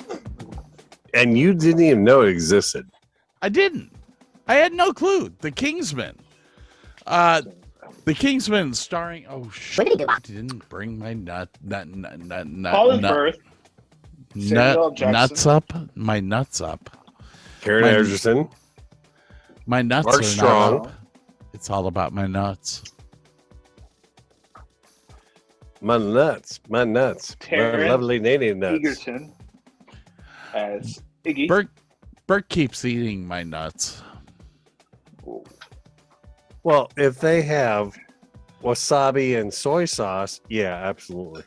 And you didn't even know it existed. I didn't. I had no clue. The Kingsman. The Kingsman starring. Oh shit! I didn't bring my Paula's birth. Nuts up. My nuts up. Karen Anderson. My nuts Mark are Strong. not up. It's all about my nuts. My nuts. My Taron lovely native nuts. Egerton as Iggy. Bert keeps eating my nuts. Well, if they have wasabi and soy sauce, yeah, absolutely.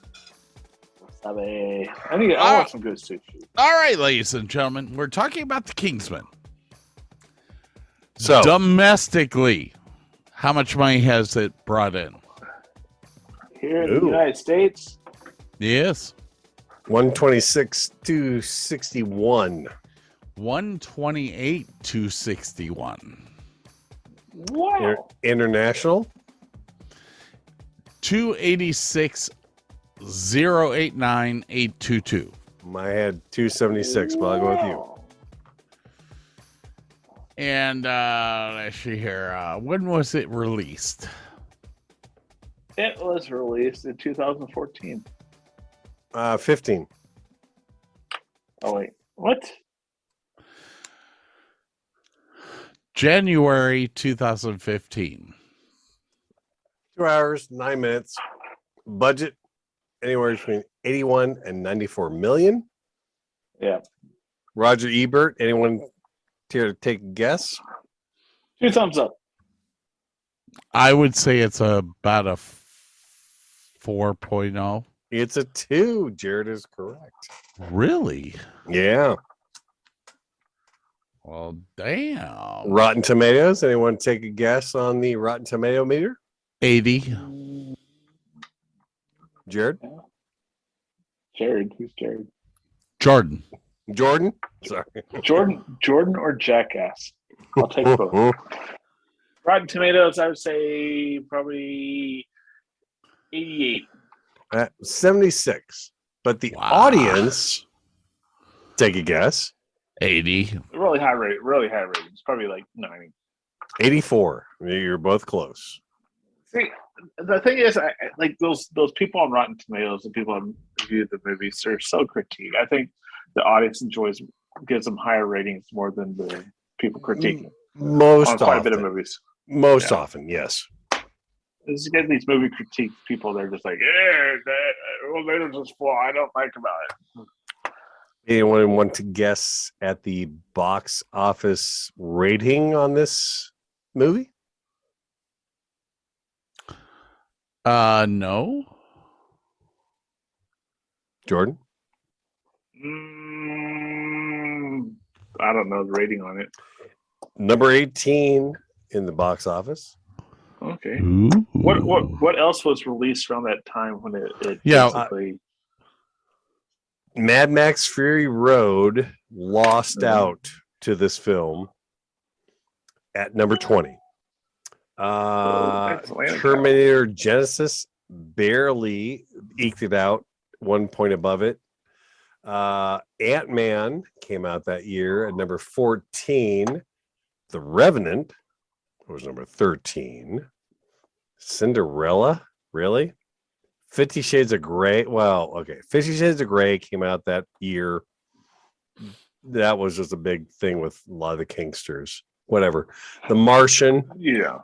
Wasabi. I want some good sushi. All right, ladies and gentlemen, we're talking about the Kingsman. So domestically, how much money has it brought in? Here in the United States? Yes. 126 to 61. 128 to 61. Wow. International? 286 089 822. I had 276, but I'll go with you. And let's see here. When was it released? It was released in 2014. 15. Oh, wait. What? January 2015. 2 hours, 9 minutes. Budget anywhere between 81 and 94 million. Yeah. Roger Ebert, anyone care to take a guess? 2 thumbs up. I would say it's about a 4.0. It's a 2. Jared is correct. Really? Yeah. Well, damn. Rotten Tomatoes. Anyone take a guess on the Rotten Tomato meter? 80. Jared? Jared. Who's Jared? Jordan. Sorry. Jordan or Jackass? I'll take both. Rotten Tomatoes, I would say probably 88. 76. But the audience, take a guess. 80. Really high ratings. Probably like 90. 84. You're both close. See, the thing is, I like those people on Rotten Tomatoes and people who review the movies are so critiqued. I think the audience gives them higher ratings more than the people critiquing. Most on quite a bit of movies. Most often, yes. As you get these movie critique people, they're just like, yeah, elevators is full. I don't like about it. Anyone want to guess at the box office rating on this movie? No. Jordan? I don't know the rating on it. Number 18 in the box office. Okay. Ooh. What else was released around that time when it basically... Mad Max Fury Road lost out to this film at number 20. Terminator Genesis barely eked it out, 1 point above it. Ant-Man came out that year at number 14. The Revenant was number 13. Cinderella, really? 50 Shades of Grey. Well, okay. 50 Shades of Grey came out that year. That was just a big thing with a lot of the Kingsters. Whatever. The Martian. Yeah.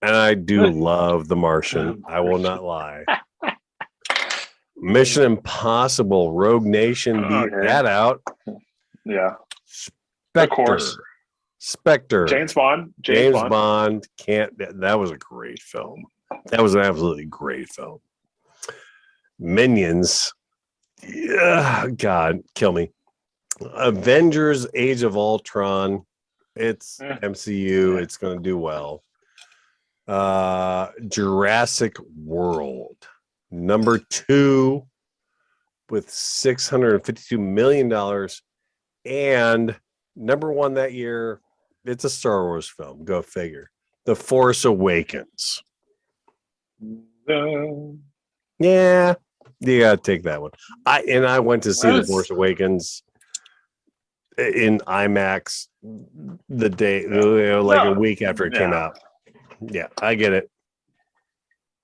And I do love The Martian. I will not lie. Mission Impossible, Rogue Nation beat that out. Yeah. Spectre. James Bond. That was a great film. That was an absolutely great film. Minions. Yeah, God, kill me. Avengers Age of Ultron. It's MCU. It's going to do well. Jurassic World. Number 2 with $652 million. And number 1 that year, it's a Star Wars film. Go figure. The Force Awakens. Yeah, you gotta take that one. I went to see The Force Awakens. in IMAX the day, like a week after it came out. Yeah, I get it.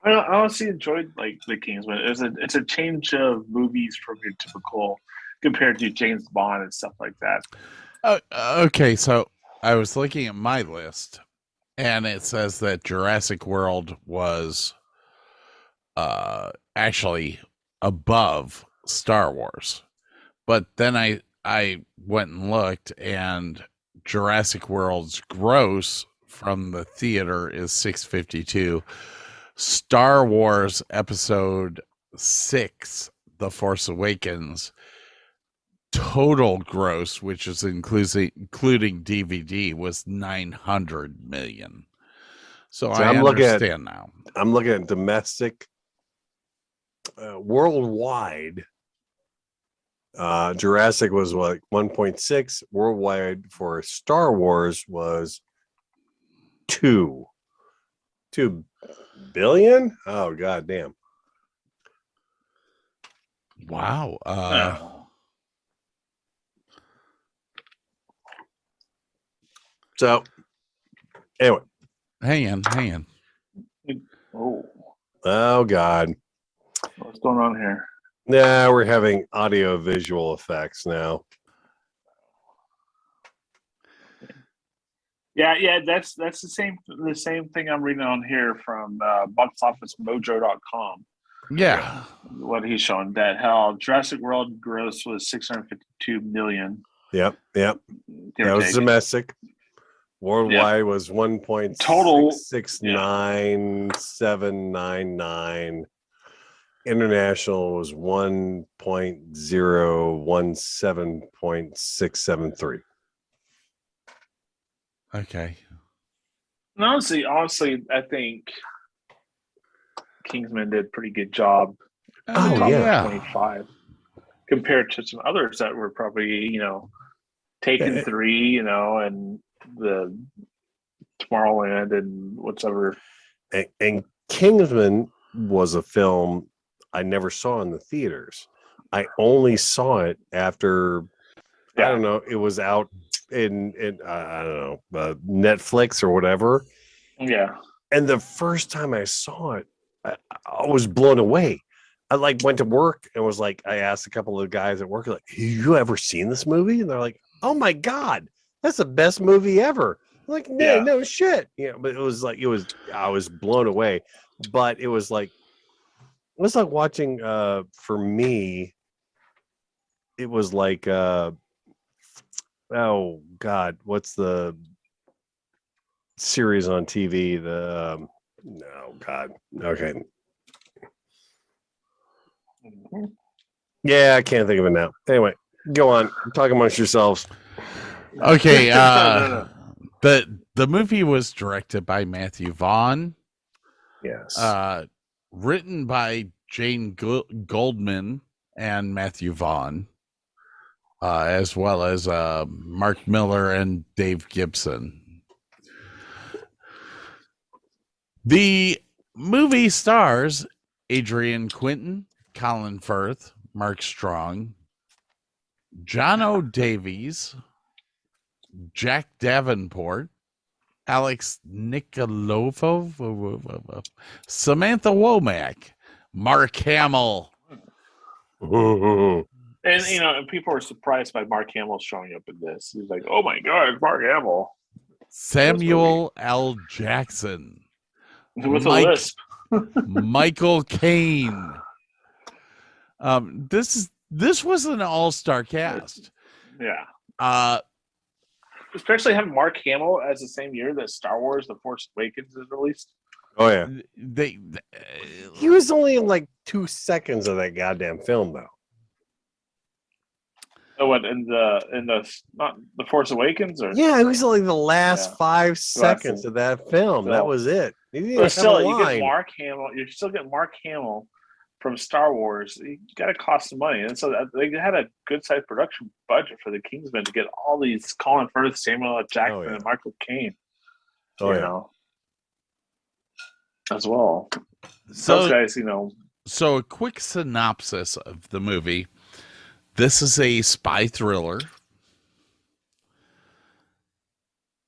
I honestly enjoyed like the Kingsman. It's a change of movies from your typical compared to James Bond and stuff like that. Okay, so I was looking at my list, and it says that Jurassic World was actually above Star Wars. But then I went and looked, and Jurassic World's gross from the theater is 652. Star Wars Episode 6, The Force Awakens, total gross, which is including DVD, was 900 million. So I understand now. I'm looking at domestic, worldwide. Jurassic was what, 1.6 worldwide. For Star Wars was 2 billion. Oh god damn. Wow. So anyway, hang on. Oh god, what's going on here? Nah, we're having audio visual effects now. Yeah, that's the same thing I'm reading on here from boxofficemojo.com. Yeah, what he's showing, that how Jurassic World gross was 652 million. Yep. That was domestic. Worldwide was 1.669799. International was 1.017.673. Okay. And honestly, I think Kingsman did a pretty good job. Oh yeah, 25 compared to some others that were probably Taken 3, and the Tomorrowland and whatever. And Kingsman was a film I never saw in the theaters. I only saw it after I don't know, it was out in I don't know, Netflix or whatever. Yeah. And the first time I saw it, I was blown away. I went to work and was like, I asked a couple of guys at work, like, have you ever seen this movie? And they're like, oh my God, that's the best movie ever. I'm like, no shit. But I was blown away. But it was like watching, for me, it was like, oh God, what's the series on TV? Oh God. Okay. Yeah, I can't think of it now. Anyway, go on. Talk amongst yourselves. Okay. The movie was directed by Matthew Vaughn. Yes. Written by Jane Goldman and Matthew Vaughn, as well as Mark Miller and Dave Gibson. The movie stars Adrian Quinton, Colin Firth, Mark Strong, John O'Davies, Jack Davenport, Alex Nikolov, Samantha Womack, Mark Hamill. And people were surprised by Mark Hamill showing up in this. He's like, "Oh my God, Mark Hamill!" Samuel L. Jackson, with a lisp. Michael Caine. This was an all-star cast. Yeah. Especially having Mark Hamill as the same year that Star Wars: The Force Awakens is released. Oh yeah, he was only in like 2 seconds of that goddamn film, though. Oh, what in the not The Force Awakens, or yeah, it was like the last 5 seconds of that film. That was it. But still, you get Mark Hamill. You're still getting Mark Hamill from Star Wars. You got to cost some money, and so they had a good sized production budget for the Kingsman to get all these Colin Firth, Samuel L. Jackson, and Michael Caine. You know, as well. So, those guys, So a quick synopsis of the movie. This is a spy thriller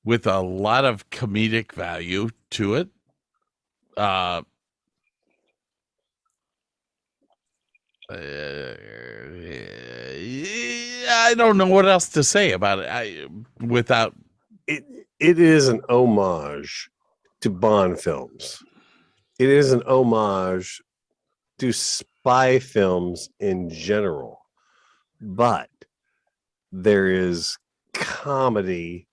with a lot of comedic value to it. I don't know what else to say about it. It is an homage to Bond films. It is an homage to spy films in general, but there is comedy,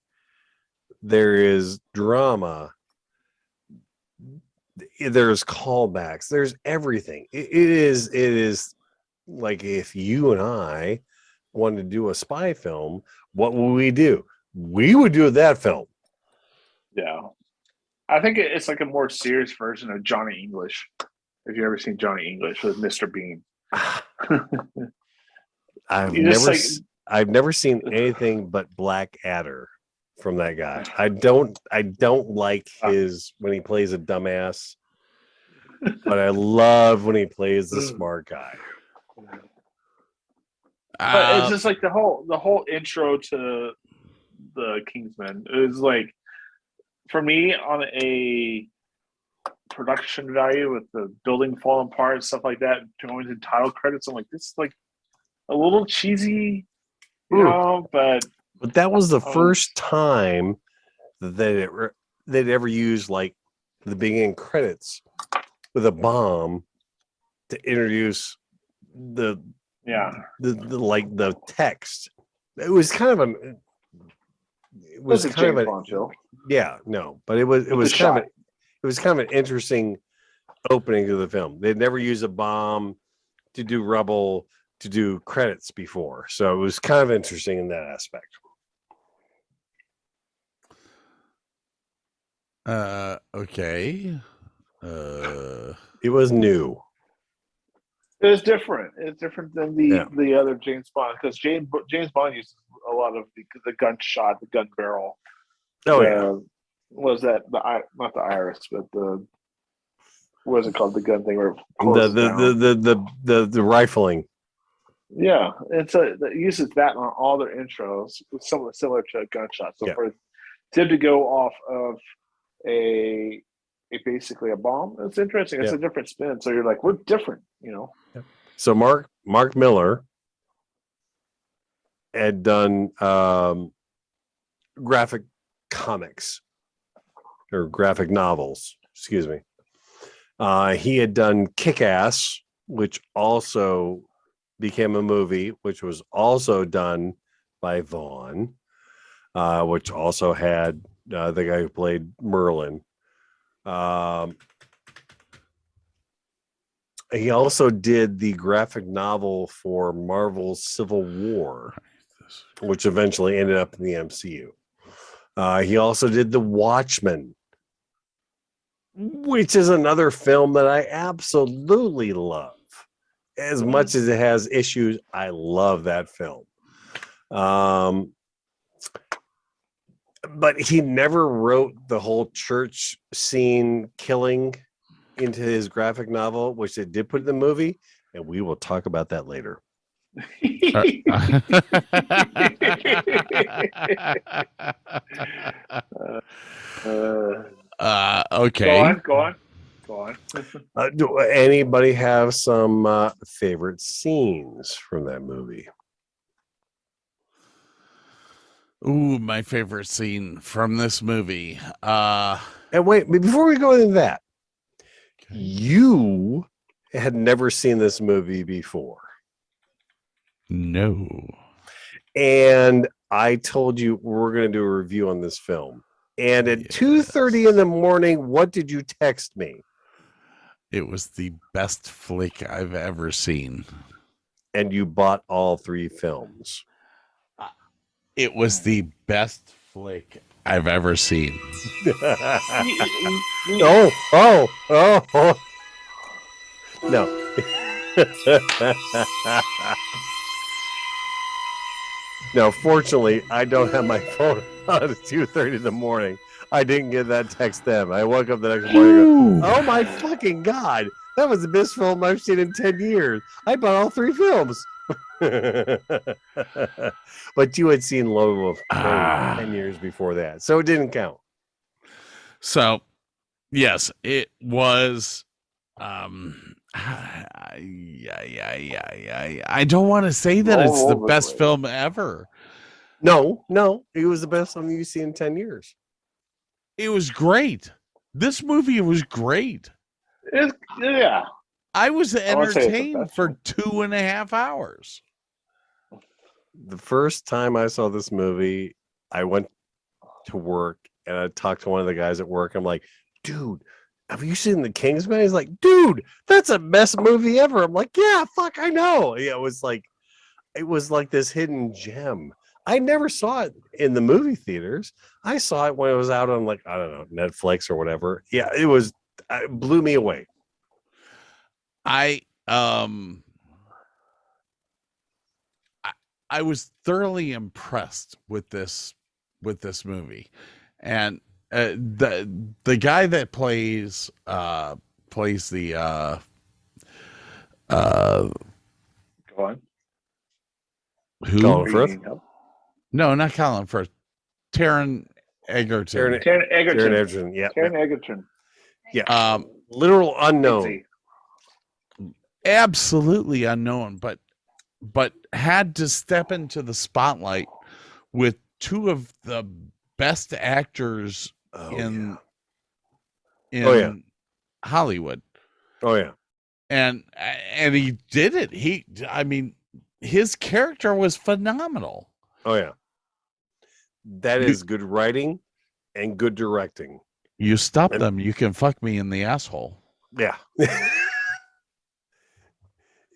there is drama, there's callbacks, there's everything. It is like if you and I wanted to do a spy film, what would we do? We would do that film. Yeah. I think it's like a more serious version of Johnny English. Have you ever seen Johnny English with Mr. Bean? I've never seen anything but Blackadder from that guy. I don't like his when he plays a dumbass, but I love when he plays the smart guy. But it's just like the whole intro to the Kingsman is like, for me, on a production value with the building falling apart and stuff like that, going to title credits, I'm like, this is like a little cheesy, you know. But that was the first time that they'd ever used like the beginning credits with a bomb to introduce the text. It was kind of a. It was kind of a. Yeah, no, but it was kind of an interesting opening to the film. They'd never used a bomb to do rubble to do credits before, so it was kind of interesting in that aspect. Okay. It was new. It was different. It's different than the other James Bond, because James Bond uses a lot of the gunshot, the gun barrel. Was that not the iris, but the what is it called? The gun thing where the rifling. Yeah, and so it uses that on all their intros, somewhat similar to a gunshot. So for them to go off of a basically a bomb, it's interesting. It's a different spin. So you're like, we're different, you know. So Mark Miller had done graphic comics or graphic novels, excuse me. He had done Kick-Ass, which also became a movie, which was also done by Vaughn, which also had the guy who played Merlin. He also did the graphic novel for Marvel's Civil War, which eventually ended up in the MCU. He also did The Watchmen, which is another film that I absolutely love. As much as it has issues, I love that film. But he never wrote the whole church scene killing into his graphic novel, which they did put in the movie, and we will talk about that later. Okay. Go on. Do anybody have some favorite scenes from that movie? Ooh, my favorite scene from this movie. And wait, before we go into that, you had never seen this movie before. No. And I told you we're going to do a review on this film. And at 2:30 in the morning, what did you text me? It was the best flick I've ever seen. And you bought all 3 films. It was the best flick I've ever seen. Oh. No. Now, fortunately, I don't have my phone on at 2:30 in the morning. I didn't get that text then. I woke up the next morning and go, oh my fucking God. That was the best film I've seen in 10 years. I bought all 3 films. But you had seen Lobo of 10 years before that, so it didn't count. So, yes, it was. I don't want to say that it's the best film ever. No, it was the best film you've seen in 10 years. It was great. This movie was great. Yeah. I was entertained for 2.5 hours. The first time I saw this movie, I went to work and I talked to one of the guys at work. I'm like, dude, have you seen The Kingsman? He's like, dude, that's the best movie ever. I'm like, yeah, fuck, I know. Yeah, it was like this hidden gem. I never saw it in the movie theaters. I saw it when it was out on, like, I don't know, Netflix or whatever. Yeah, it blew me away. I was thoroughly impressed with this movie, and the guy that plays the Go on. Who? Colin Firth? No, not Colin Firth. Taron Egerton. Taron Egerton. Yeah. Taron Egerton. Yeah. Literal unknown. Absolutely unknown, but had to step into the spotlight with two of the best actors in Hollywood. Oh yeah. And he did it. His character was phenomenal. Oh yeah. That is good writing and good directing. You stop them, you can fuck me in the asshole. Yeah.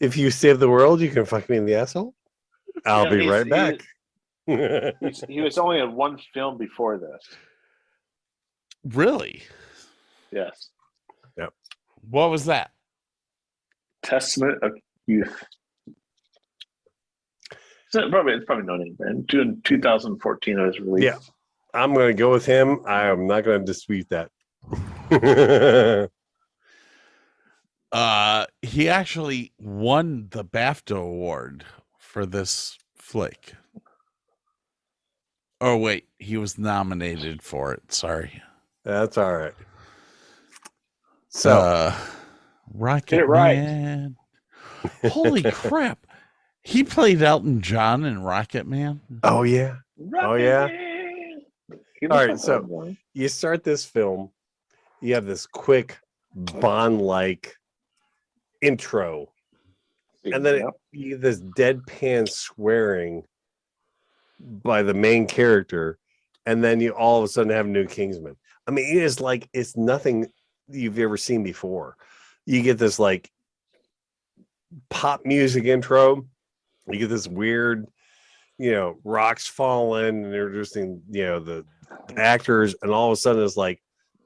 If you save the world, you can fuck me in the asshole. I'll be right back. He was only in one film before this. Really? Yes. Yep. What was that? Testament of Youth. It's probably no name, man. June 2014 it was released. Yeah. I'm going to go with him. I am not going to dispute that. He actually won the BAFTA award for this flick. Oh wait, he was nominated for it. Sorry. That's all right. So, Rocket Man. Holy crap. He played Elton John in Rocket Man. Oh yeah. Rocket oh yeah. Man. All right, so you start this film, you have this quick Bond-like intro, and then you have this deadpan swearing by the main character, and then you all of a sudden have a new Kingsman. I mean, it is like it's nothing you've ever seen before. You get this like pop music intro, you get this weird, rocks falling and introducing, the actors, and all of a sudden it's like,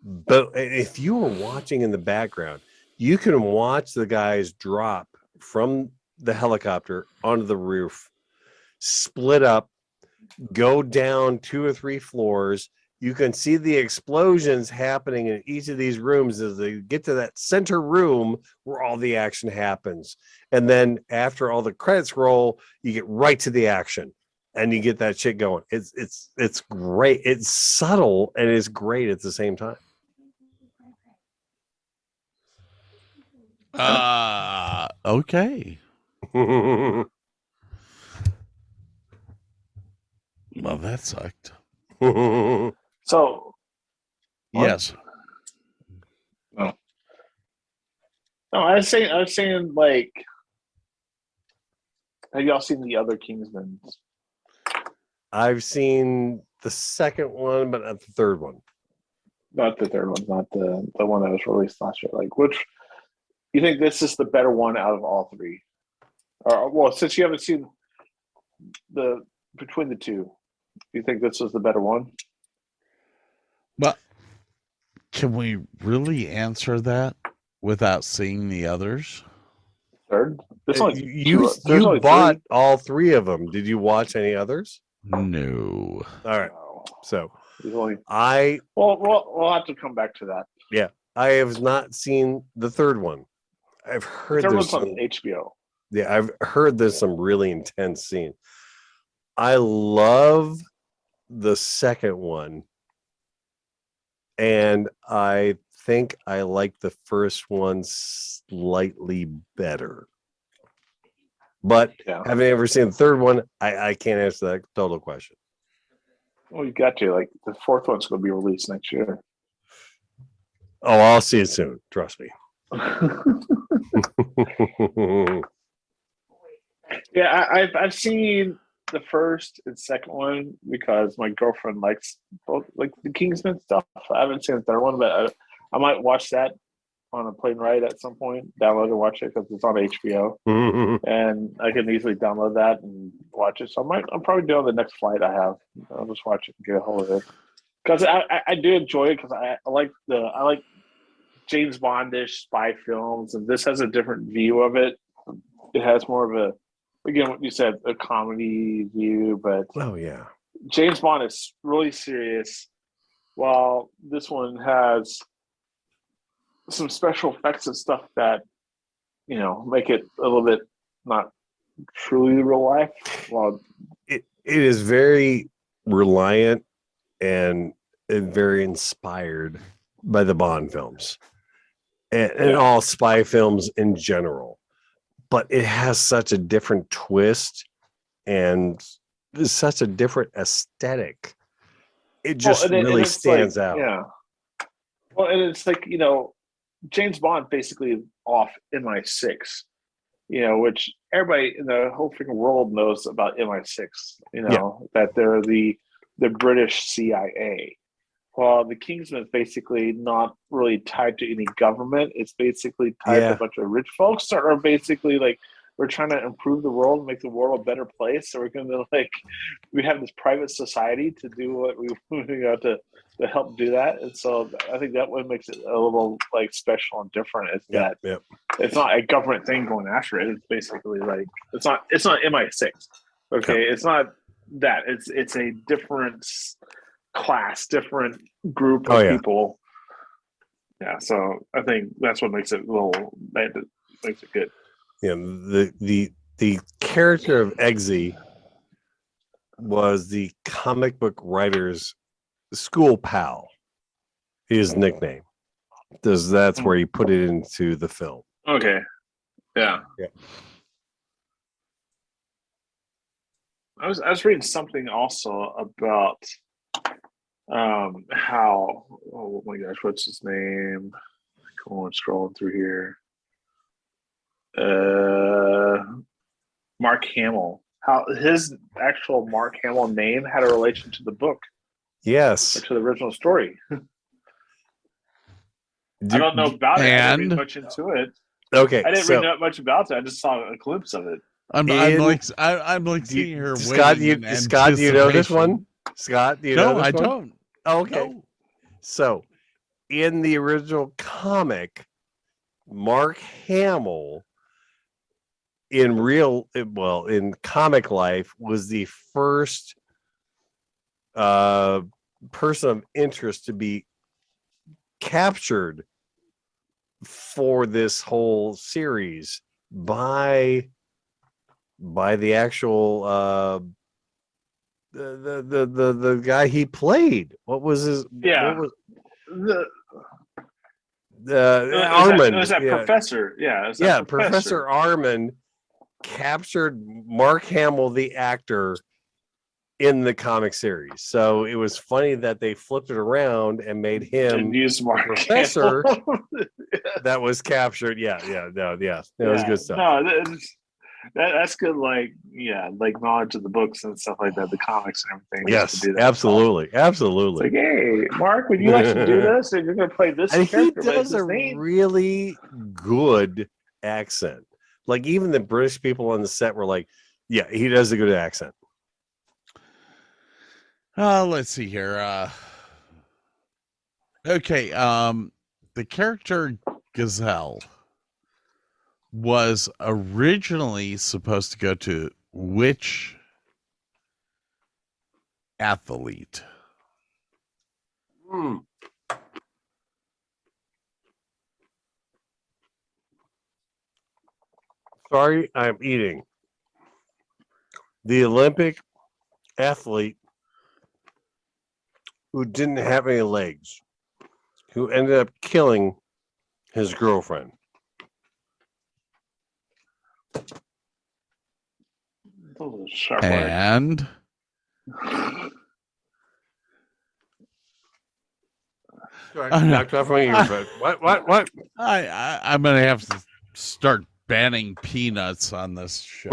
but if you were watching in the background, you can watch the guys drop from the helicopter onto the roof, split up, go down 2 or 3 floors. You can see the explosions happening in each of these rooms as they get to that center room where all the action happens. And then after all the credits roll, you get right to the action and you get that shit going. It's great. It's subtle and it's great at the same time. Okay. Well, that sucked. So, yes. No, I was saying, like, have y'all seen the other Kingsmans? I've seen the second one, but not the third one. Not the third one, not the one that was released last year. Like, which you think this is the better one out of all three? Or, well, since you haven't seen between the two, do you think this was the better one? Well, can we really answer that without seeing the others? Third? You bought all 3 of them. Did you watch any others? No. All right. So we'll have to come back to that. Yeah, I have not seen the third one. I've heard the third there's one's on HBO. Yeah, I've heard there's some really intense scene. I love the second one, and I think I like the first one slightly better. But having ever seen the third one, I can't answer that total question. Well, you got to. Like, the fourth one's going to be released next year. Oh, I'll see it soon. Trust me. Yeah, I've seen the first and second one because my girlfriend likes both, like the Kingsman stuff. I haven't seen the third one, but I might watch that on a plane ride at some point. Download and watch it because it's on HBO, and I can easily download that and watch it. So I'm probably doing the next flight I have. I'll just watch it and get a hold of it because I do enjoy it because I like James Bondish spy films, and this has a different view of it. It has more of a, again, what you said, a comedy view, but James Bond is really serious, while this one has some special effects and stuff that, make it a little bit not truly real life. Well, it is very reliant and very inspired by the Bond films and all spy films in general. But it has such a different twist and such a different aesthetic. It just really stands out. Yeah. Well, and it's like, James Bond basically off MI6, which everybody in the whole freaking world knows about MI6, that they're the British CIA. Well, the Kingsman is basically not really tied to any government. It's basically tied to a bunch of rich folks that are basically like, we're trying to improve the world and make the world a better place. So we're going to we have this private society to do what we to help do that. And so I think that what makes it a little special and different is that it's not a government thing going after it. It's basically it's not MI6. Okay. It's not that it's a different class, different group of people. Yeah. So I think that's what makes it makes it good. Yeah, the character of Eggsy was the comic book writer's school pal, his nickname. That's where he put it into the film. Okay. Yeah. I was reading something also about how, oh my gosh, what's his name? Come on, scrolling through here. Mark Hamill. How his actual Mark Hamill name had a relation to the book. Yes. Or to the original story. I don't know about it. I didn't read much into it. Okay. I didn't read much about it. I just saw a glimpse of it. I'm sitting here Scott, waiting. Scott, do you know this one? Scott, do you know this one? No, I don't. Okay. No. So, in the original comic, Mark Hamill, in comic life, was the first person of interest to be captured for this whole series by the actual the guy he played. What was his? Yeah. What was Armand? It was that professor. Yeah. Professor Armand captured Mark Hamill, the actor, in the comic series. So it was funny that they flipped it around and made him Mark professor that was captured. It was good stuff. No, that's good. Knowledge of the books and stuff like that, the comics and everything. Yes, absolutely. It's like, hey, Mark, would you like to do this? And you're going to play this and character. He does a really good accent. Like, even the British people on the set were like, yeah, he does a good accent. Let's see here. Okay. The character Gazelle was originally supposed to go to which athlete? Sorry, I'm eating. The Olympic athlete who didn't have any legs, who ended up killing his girlfriend. And knocked off my earbud. What? I'm gonna have to start banning peanuts on this show.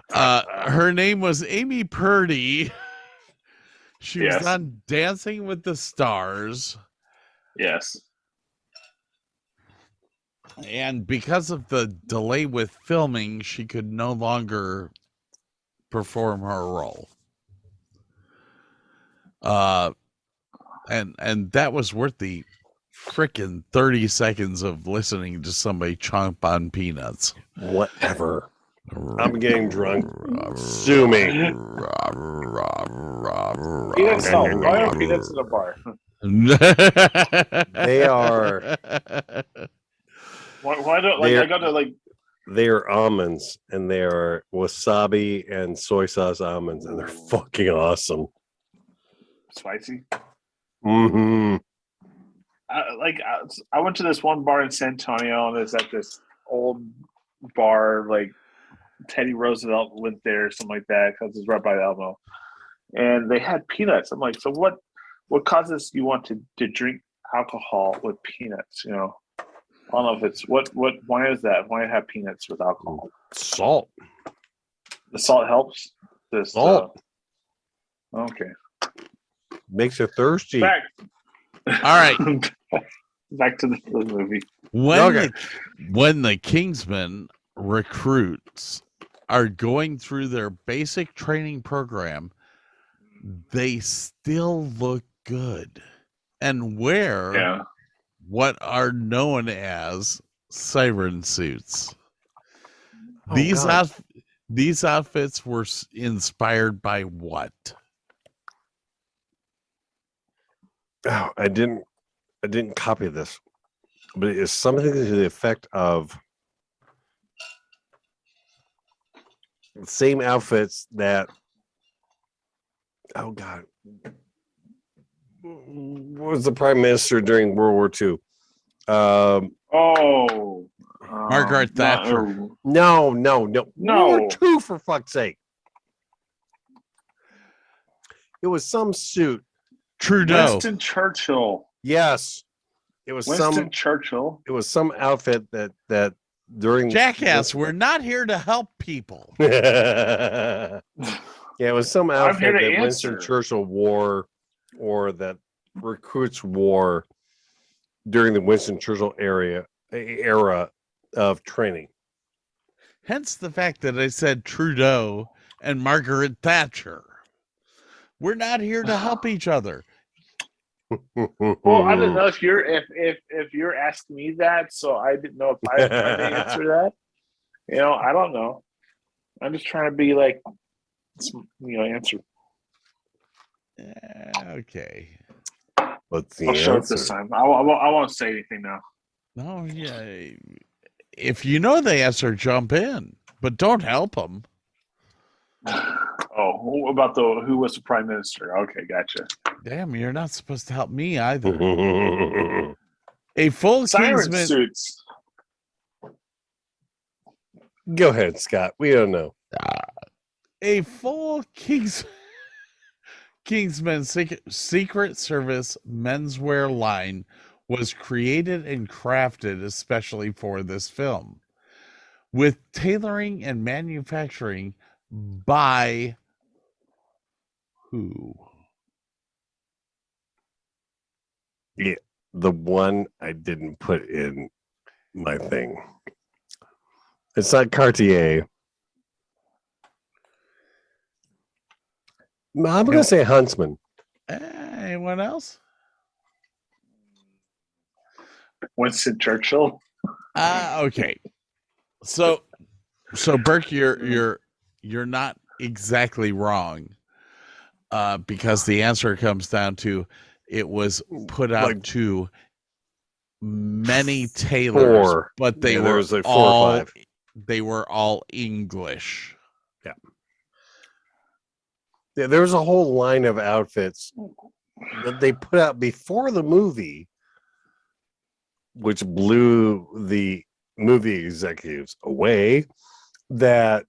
Her name was Amy Purdy. She was on Dancing with the Stars. Yes. And because of the delay with filming, she could no longer perform her role. And that was worth the frickin' 30 seconds of listening to somebody chomp on peanuts. Whatever. I'm getting drunk. Sue me. Peanuts, no. Why are peanuts in a bar? They are. Why don't like I got to like? They are almonds, and they are wasabi and soy sauce almonds, and they're fucking awesome. Spicy. Mm-hmm. I went to this one bar in San Antonio, and it's at this old bar, like Teddy Roosevelt went there, or something like that, because it's right by the Alamo. And they had peanuts. I'm like, so what causes you want to drink alcohol with peanuts? You know, I don't know if it's why is that? Why have peanuts with alcohol? Salt. The salt helps. Salt. Okay. Makes you thirsty. Back. All right. Back to the movie. When the Kingsman recruits are going through their basic training program, they still look good and wear what are known as siren suits. These outfits were inspired by what? Oh, I didn't copy this, but it is something to the effect of the same outfits that. Oh God, what was the prime minister during World War II? Margaret Thatcher. No. World War II, for fuck's sake. It was some suit. Trudeau. Winston Churchill. Yes. It was Winston Churchill. It was some outfit that during Jackass, we're not here to help people. Yeah, it was some outfit that answer. Winston Churchill wore, or that recruits wore during the Winston Churchill era of training. Hence the fact that I said Trudeau and Margaret Thatcher. We're not here to help each other. Well, I don't know if you're asking me that, so I didn't know if I had to answer that. You know, I don't know. I'm just trying to be like, answer. Okay. What's the I'll answer? show it this time. I won't say anything now. No, yeah. If you know the answer, jump in, but don't help them. Oh, about who was the prime minister? Okay, gotcha. Damn, you're not supposed to help me either. A full siren Kingsman suits. Go ahead, Scott. We don't know. A full Kingsman Secret Service menswear line was created and crafted especially for this film, with tailoring and manufacturing by who? Yeah, the one I didn't put in my thing. It's not Cartier. I'm going to say Huntsman. Anyone else? Winston Churchill. Okay. So Burke, you're not exactly wrong, because the answer comes down to it was put out to many tailors, but they were like 4 all or 5. They were all English. Yeah. Yeah, there was a whole line of outfits that they put out before the movie, which blew the movie executives away, that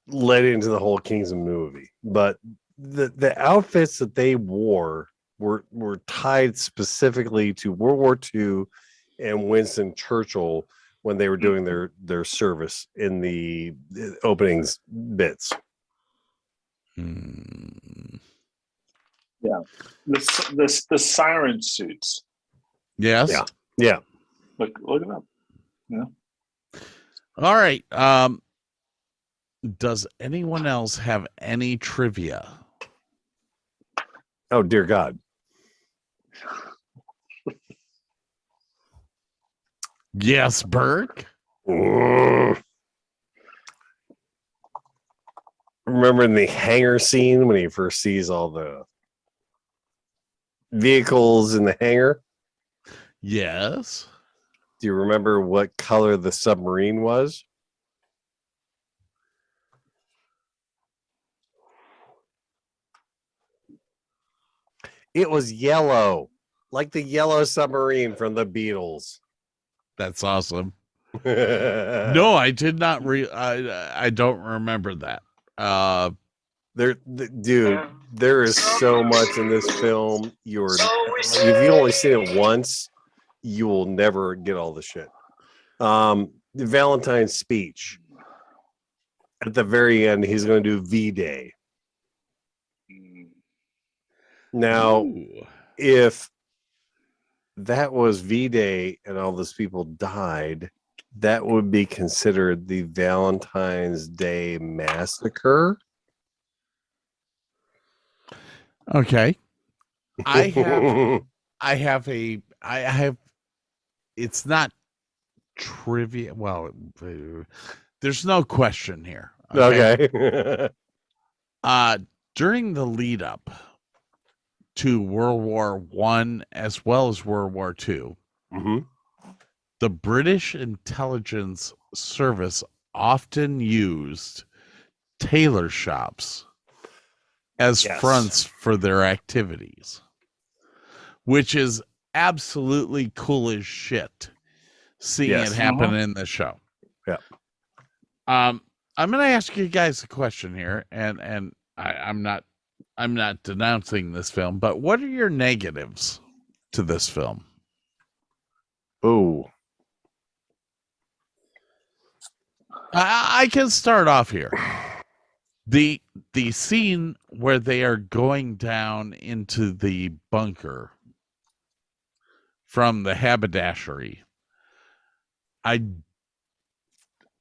led into the whole Kingsman movie. But the outfits that they wore were tied specifically to World War II and Winston Churchill when they were doing their service in the openings bits. Yeah, the siren suits. Yes. Yeah. Look it up. Yeah. All right. Does anyone else have any trivia? Oh dear God. Yes, Burke. Remember in the hangar scene when he first sees all the vehicles in the hangar? Yes. Do you remember what color the submarine was? It was yellow, like the yellow submarine from the Beatles. That's awesome. No, I did not. I don't remember that. Dude, there is so much in this film. If you only seen it once, you will never get all the shit. The Valentine's speech at the very end, he's going to do V-Day. Now, if that was V-Day and all those people died, that would be considered the Valentine's Day massacre. Okay. I have it's not trivia. Well, there's no question here. Okay. During the lead up to World War I as well as World War II, the British intelligence service often used tailor shops as fronts for their activities, which is absolutely cool as shit seeing it happen in the show. Yeah. I'm going to ask you guys a question here, and I'm not denouncing this film, but what are your negatives to this film? Oh, I can start off here. The scene where they are going down into the bunker from the haberdashery, I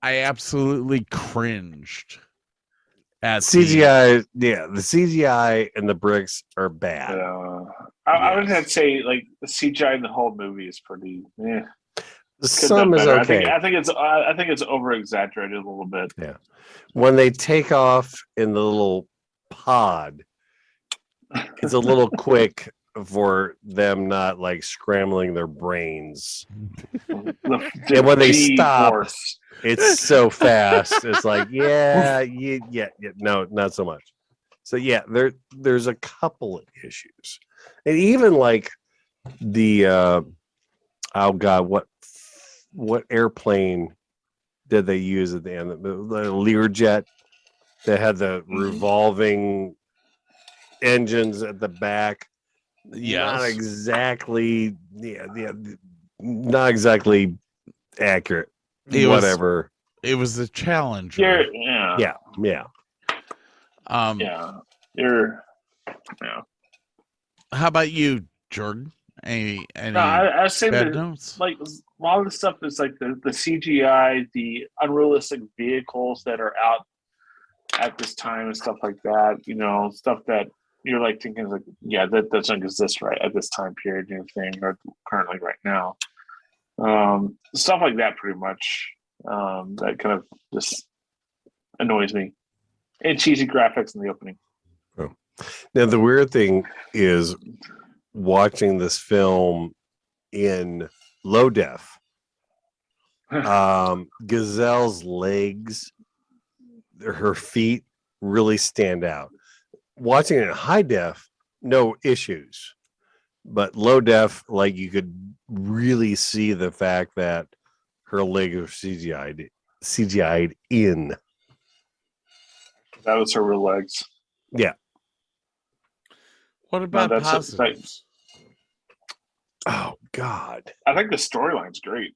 absolutely cringed at CGI. The CGI and the bricks are bad. I would have to say like the CGI in the whole movie is pretty. Some is okay. I think it's over exaggerated a little bit. Yeah. When they take off in the little pod, it's a little quick for them not like scrambling their brains. And when they stop, it's so fast. It's like, no, not so much. So yeah, there's a couple of issues. And even like the oh God, what airplane did they use at the end? The Learjet that had the revolving engines at the back. Yes. Not exactly. Not exactly accurate. It was a Challenger. Yeah. How about you, Jordan? Any I was saying bad that, notes? like a lot of the stuff is like the CGI, the unrealistic vehicles that are out at this time and stuff like that. Stuff that you're like thinking like, yeah, that doesn't exist right at this time period, or currently right now. Stuff like that, pretty much. That kind of just annoys me. And cheesy graphics in the opening. Oh. Now the weird thing is watching this film in low def. Gazelle's legs, her feet really stand out. Watching it in high def, no issues. But low def, like you could really see the fact that her legs were CGI'd in. That was her real legs. Yeah. What about positives? Oh God. I think the storyline's great.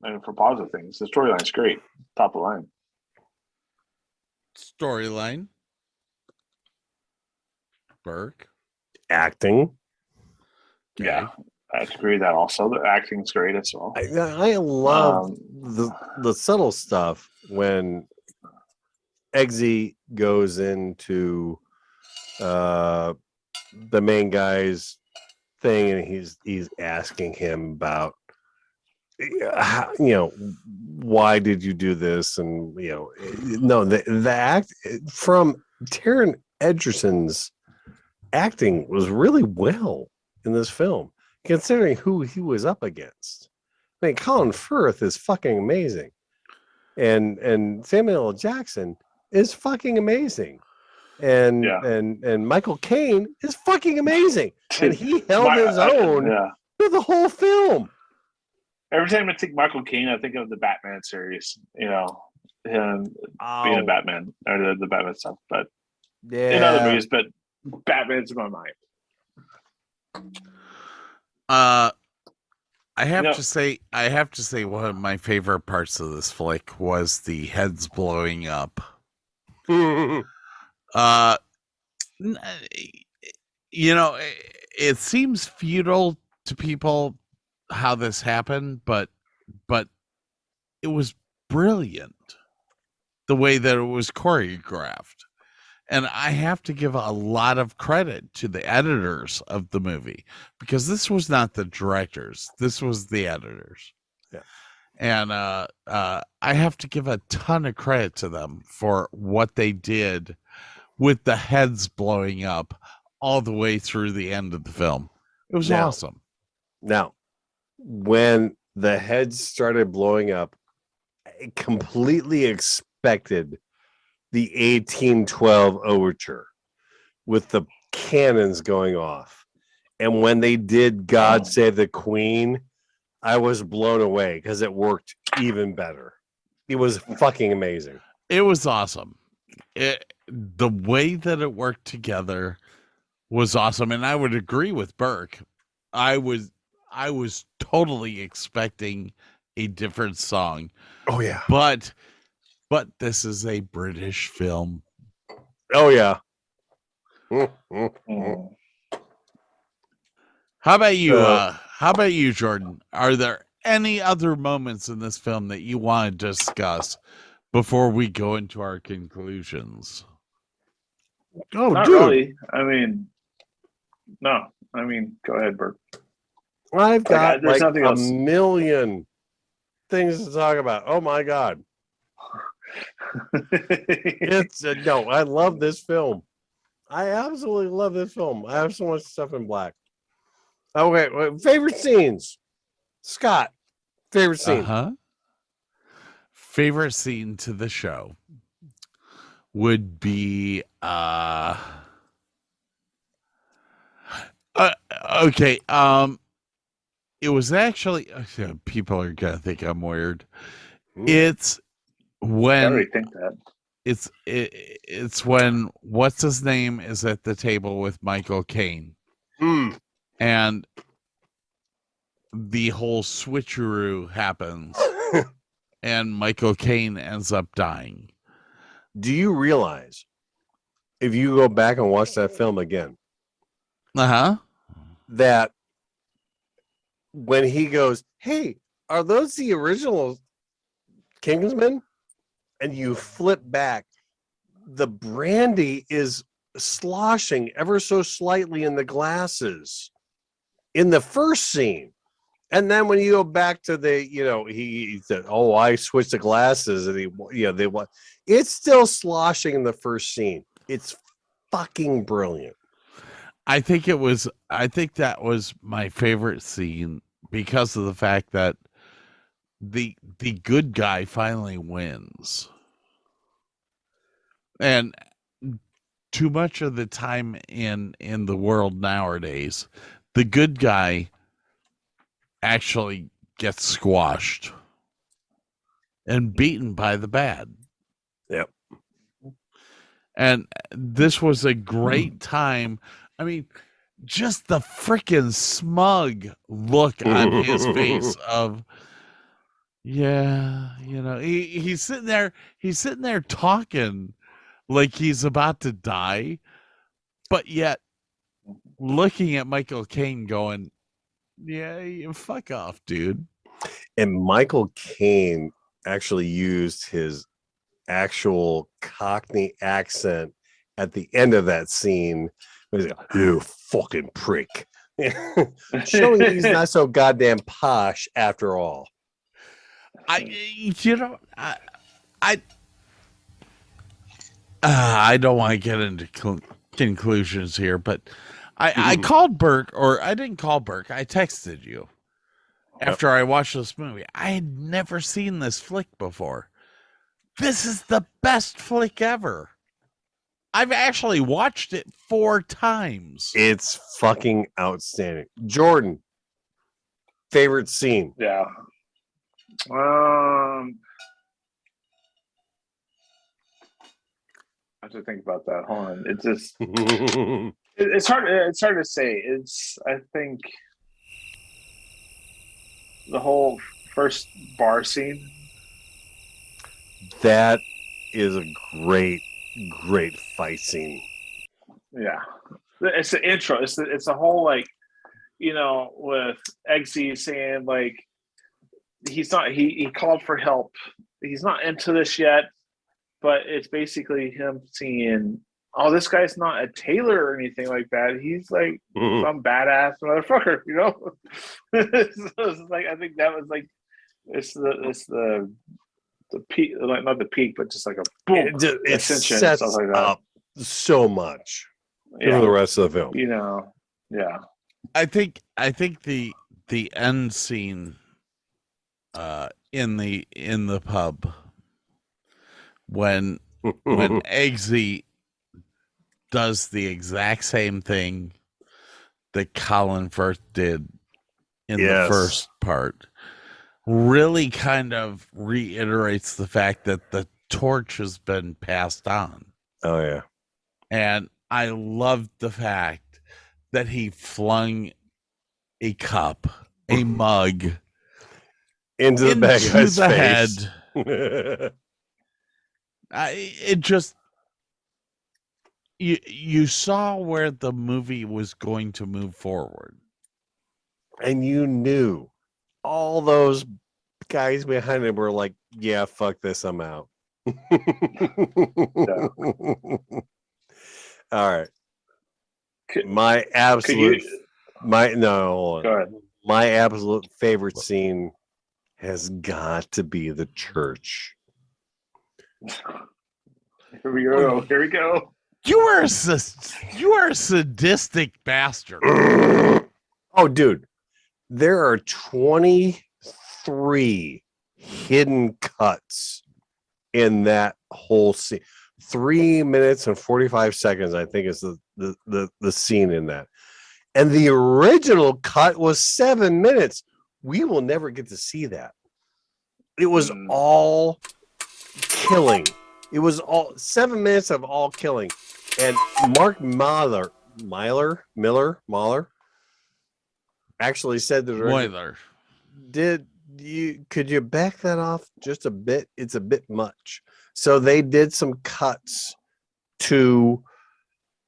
And for positive things, the storyline's great. Top of the line. Storyline. Burke. Acting. Okay. Yeah. I agree with that also. The acting's great as well. I love the subtle stuff when Eggsy goes into the main guy's thing and he's asking him about why did you do this, and the act from Taron Egerton's acting was really well in this film considering who he was up against. I mean, Colin Firth is fucking amazing, and Samuel L. Jackson is fucking amazing, and Michael Caine is fucking amazing, and he held his own through the whole film. Every time I think Michael Caine, I think of the Batman series. Him being a Batman or the Batman stuff, but in other movies. But Batman's in my mind. I have to say one of my favorite parts of this flick was the heads blowing up. It seems futile to people how this happened, but it was brilliant the way that it was choreographed. And I have to give a lot of credit to the editors of the movie, because this was not the directors. This was the editors. Yeah. And I have to give a ton of credit to them for what they did with the heads blowing up all the way through the end of the film. It was awesome. Now, when the heads started blowing up, I completely expected the 1812 overture with the cannons going off. And when they did God Save the Queen, I was blown away because it worked even better. It was fucking amazing. It was awesome. The way that it worked together was awesome. And I would agree with Burke. I was totally expecting a different song. Oh yeah. But this is a British film. Oh yeah. How about you, Jordan? Are there any other moments in this film that you want to discuss before we go into our conclusions? Oh, not dude. Really. I mean, no. I mean, go ahead, Bert. I've got a million things to talk about. Oh my God. I love this film. I absolutely love this film. I have so much stuff in black. Okay, favorite scenes. Scott, favorite scene. Favorite scene to the show would be okay. It was actually people are gonna think I'm weird. It's when I already think that. It's when what's his name is at the table with Michael Caine. And the whole switcheroo happens and Michael Caine ends up dying. Do you realize if you go back and watch that film again, that when he goes, hey, are those the original Kingsman? And you flip back, the brandy is sloshing ever so slightly in the glasses in the first scene. And then when you go back to he said, oh, I switched the glasses, and it's still sloshing in the first scene. It's fucking brilliant. I think that was my favorite scene because of the fact that the good guy finally wins. And too much of the time in the world nowadays, the good guy actually gets squashed and beaten by the bad. Yep. And this was a great time. I mean, just the freaking smug look on his face of, yeah, you know, he's sitting there talking like he's about to die, but yet looking at Michael Caine going, yeah, you fuck off, dude. And Michael Caine actually used his actual Cockney accent at the end of that scene. He's like, you fucking prick. Showing he's not so goddamn posh after all. I don't want to get into conclusions here, but I called Burke, or I didn't call Burke. I texted you after I watched this movie. I had never seen this flick before. This is the best flick ever. I've actually watched it 4 times. It's fucking outstanding. Jordan, favorite scene? Yeah. I have to think about that. Hold on. It just it's hard. It's hard to say. I think the whole first bar scene. That is a great fight scene. Yeah, it's the intro. It's the whole, like, you know, with Eggsy saying, like, he's not. He called for help. He's not into this yet, but it's basically him seeing, oh, this guy's not a tailor or anything like that. He's like some badass motherfucker, you know. So it's like, I think that was like, it's the peak, like, not the peak, but just like a boom. It sets like that. Up so much for the rest of the film. You know, yeah. I think the end scene in the pub when Eggsy does the exact same thing that Colin Firth did in the first part really kind of reiterates the fact that the torch has been passed on. Oh, yeah. And I loved the fact that he flung a cup, a mug, into the back of his head. Face. It just, you saw where the movie was going to move forward. And you knew all those guys behind him were like, yeah, fuck this, I'm out. All right. My absolute favorite scene has got to be the church. Here we go. You are a sadistic bastard. Oh, dude. There are 23 hidden cuts in that whole scene. 3 minutes and 45 seconds, I think, is the scene in that. And the original cut was 7 minutes. We will never get to see that. It was all killing. It was all 7 minutes of all killing. And Mark Mahler actually said to the director, could you back that off just a bit? It's a bit much. So they did some cuts to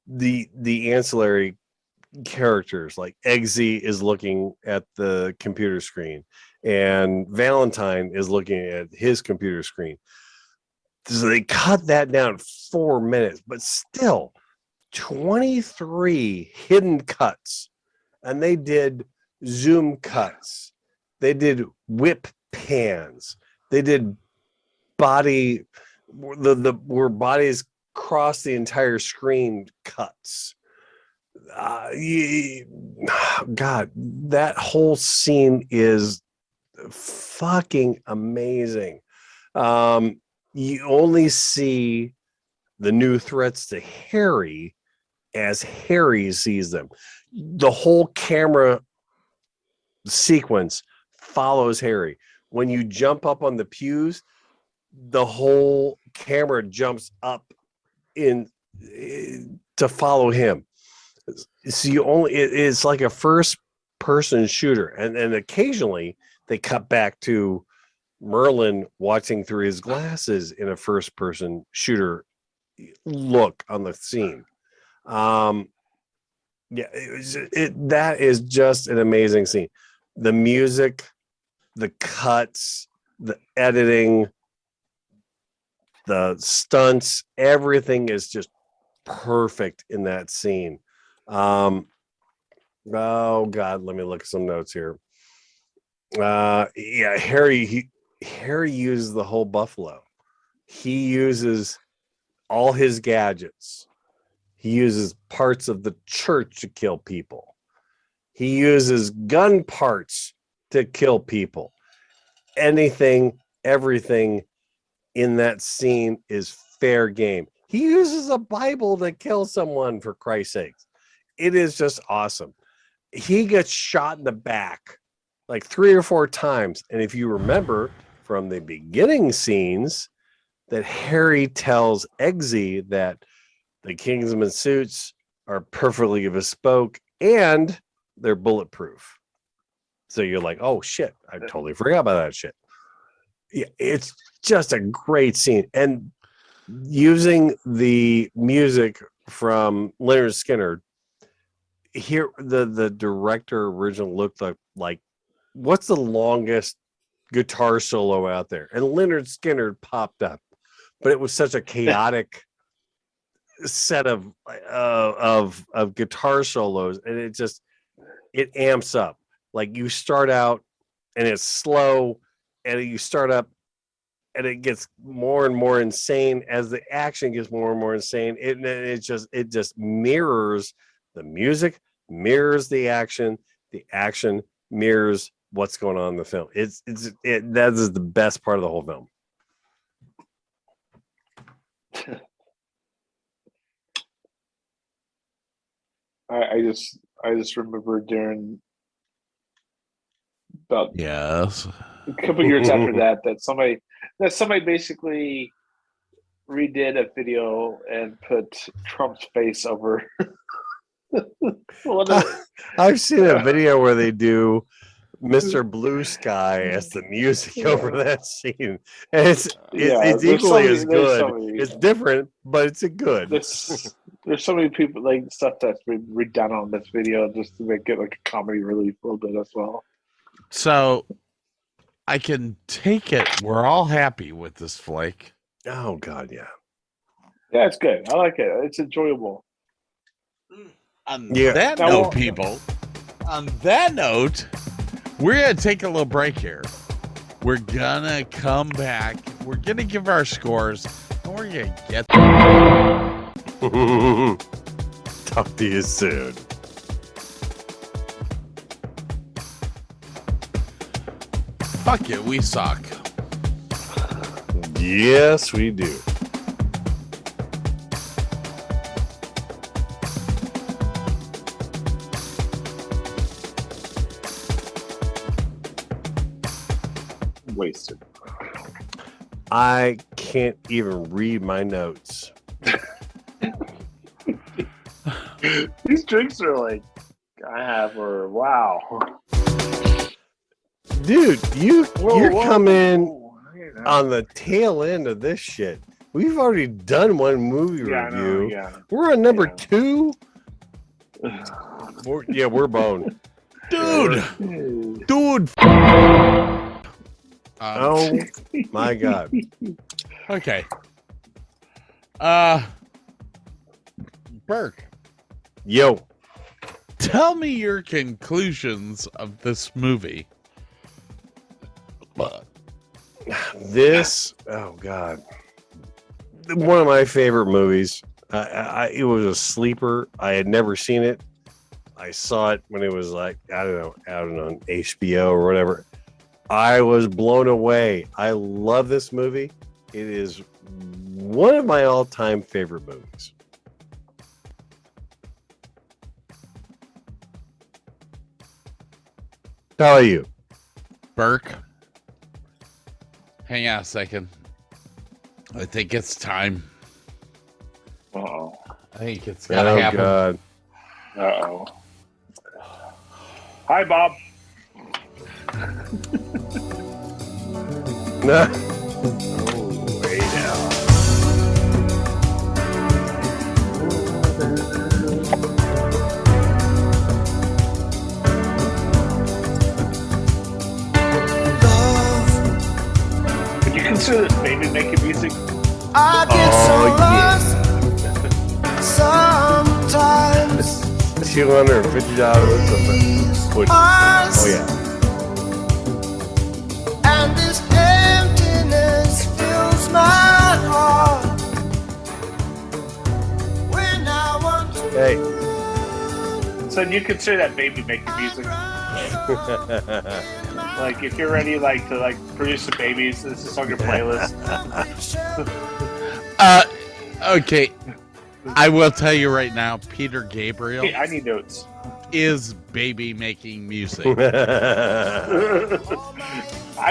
the ancillary characters, like Eggsy is looking at the computer screen and Valentine is looking at his computer screen. So they cut that down 4 minutes, but still 23 hidden cuts. And they did zoom cuts. They did whip pans. They did body, where bodies cross the entire screen cuts. God, that whole scene is fucking amazing. You only see the new threats to Harry as Harry sees them. The whole camera sequence follows Harry. When you jump up on the pews, the whole camera jumps up in to follow him. So it's like a first person shooter, and occasionally they cut back to Merlin watching through his glasses in a first person shooter look on the scene. That is just an amazing scene. The music, the cuts, the editing, the stunts, everything is just perfect in that scene. Oh God, let me look at some notes here. Harry uses the whole buffalo. He uses all his gadgets. He uses parts of the church to kill people. He uses gun parts to kill people. Anything, everything in that scene is fair game. He uses a Bible to kill someone, for Christ's sakes. It is just awesome. He gets shot in the back like 3 or 4 times. And if you remember from the beginning scenes, that Harry tells Eggsy that the Kingsman suits are perfectly bespoke and they're bulletproof. So you're like, oh shit, I totally forgot about that shit. Yeah, it's just a great scene. And using the music from Leonard Skinner, here the director originally looked like what's the longest guitar solo out there? And Leonard Skinner popped up, but it was such a chaotic set of guitar solos, and it amps up. Like you start out and it's slow, and you start up and it gets more and more insane as the action gets more and more insane. It just mirrors the music, mirrors the action mirrors what's going on in the film. That is the best part of the whole film. I just remember during about a couple years after that somebody basically redid a video and put Trump's face over. I've seen a video where they do Mr. Blue Sky as the music over that scene, and it's equally as good. It's different, but it's good. There's so many people like stuff that's been redone on this video just to make it like a comedy relief a little bit as well. So I can take it we're all happy with this flick. Oh God, yeah. Yeah, it's good. I like it. It's enjoyable. On that note, people, on that note, we're going to take a little break here. We're going to come back. We're going to give our scores, and we're going to get talk to you soon. Fuck it, we suck. Yes, we do. Wasted. I can't even read my notes. These drinks are like wow. Dude, you're coming on the tail end of this shit. We've already done one movie review. We're on number 2. We're boned. Dude. Oh my God. Okay. Burke. Yo. Tell me your conclusions of this movie. Oh God. One of my favorite movies. It was a sleeper. I had never seen it. I saw it when it was like, I don't know, on HBO or whatever. I was blown away. I love this movie. It is one of my all-time favorite movies. How are you? Burke? Hang on a second. I think it's time. Uh-oh. I think it's gotta happen. God. Uh-oh. Hi, Bob. No. Oh, way down. Would you consider this baby making music? I get so lost sometimes. $250. Oh yeah. And this emptiness fills my heart when I want to. Hey. So you consider that baby making music? Like if you're ready, like to produce some babies, this is on your playlist. Okay. I will tell you right now, Peter Gabriel. Hey, I need notes. Is baby making music. I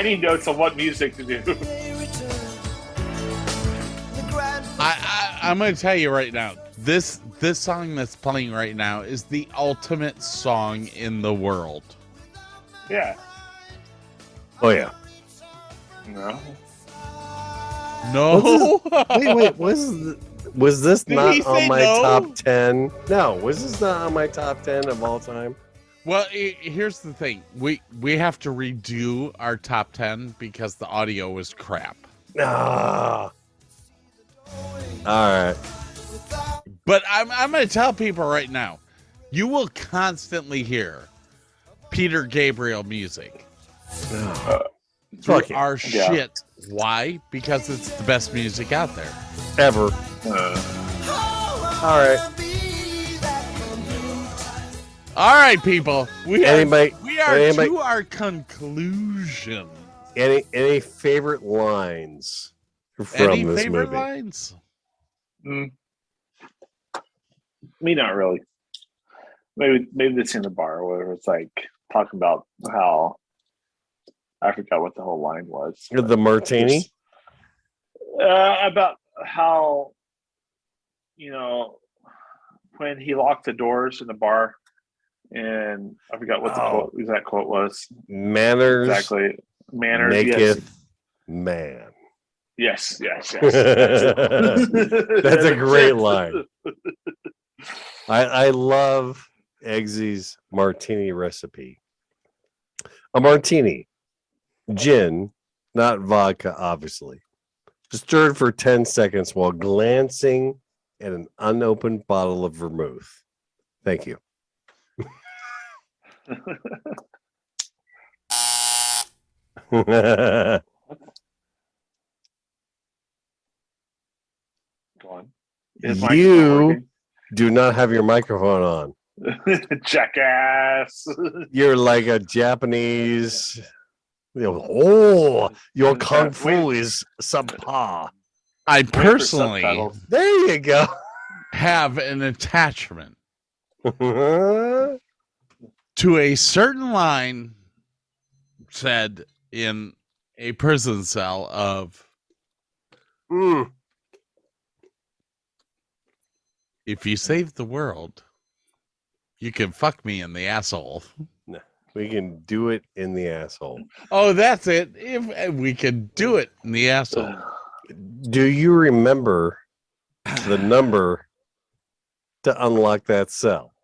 need notes on what music to do. I'm going to tell you right now. This song that's playing right now is the ultimate song in the world. Yeah. Oh yeah. No. No. Wait. Was this not on my no? top 10? No, was this not on my top 10 of all time? Well, here's the thing. We have to redo our top 10 because the audio was crap. Ah. All right. But I'm going to tell people right now, you will constantly hear Peter Gabriel music. Through our shit. Why? Because it's the best music out there. Ever. All right. All right, people. We are anybody, to our conclusion. Any favorite lines from any this favorite movie? Lines? Me, not really. Maybe the scene in the bar where it's like talking about how I forgot what the whole line was. The martini. About how when he locked the doors in the bar, and I forgot what the exact quote was. Manners. Exactly. Manners. Maketh man. Yes. That's a great line. I love Eggsy's martini recipe. A martini, gin, not vodka, obviously. Stirred for 10 seconds while glancing at an unopened bottle of vermouth. Thank you. Go on. You do not have your microphone on. Jackass. You're like a Japanese. Your kung fu is subpar. I personally, there you go, have an attachment to a certain line said in a prison cell of if you save the world, you can fuck me in the asshole. No, we can do it in the asshole. Oh, that's it. If we can do it in the asshole. Do you remember the number to unlock that cell?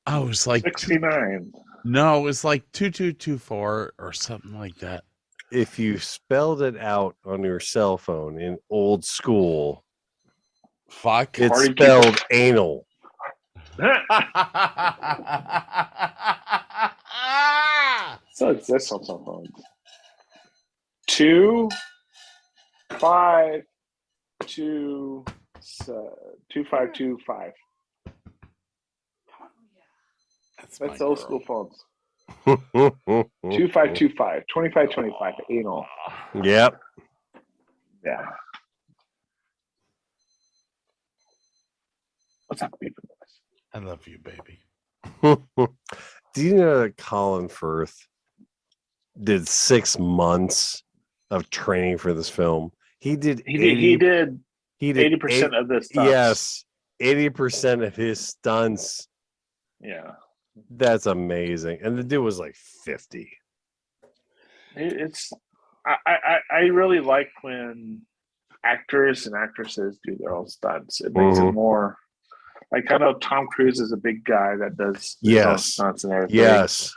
Oh, it was like 69. No, it was like 2224 or something like that. If you spelled it out on your cell phone in old school, fuck, it's spelled anal. So it's this on some phone. 2 5 2 2 5 2 5. That's old school phones. 2525, 2525, anal. Yep. Yeah. What's up, baby? I love you, baby. Do you know that Colin Firth did 6 months of training for this film? He did 80% of the stunts. Yes, 80% of his stunts. Yeah. That's amazing. And the dude was like 50. I really like when actors and actresses do their own stunts. It makes it more like, I know Tom Cruise is a big guy that does his own stunts and everything. Yes.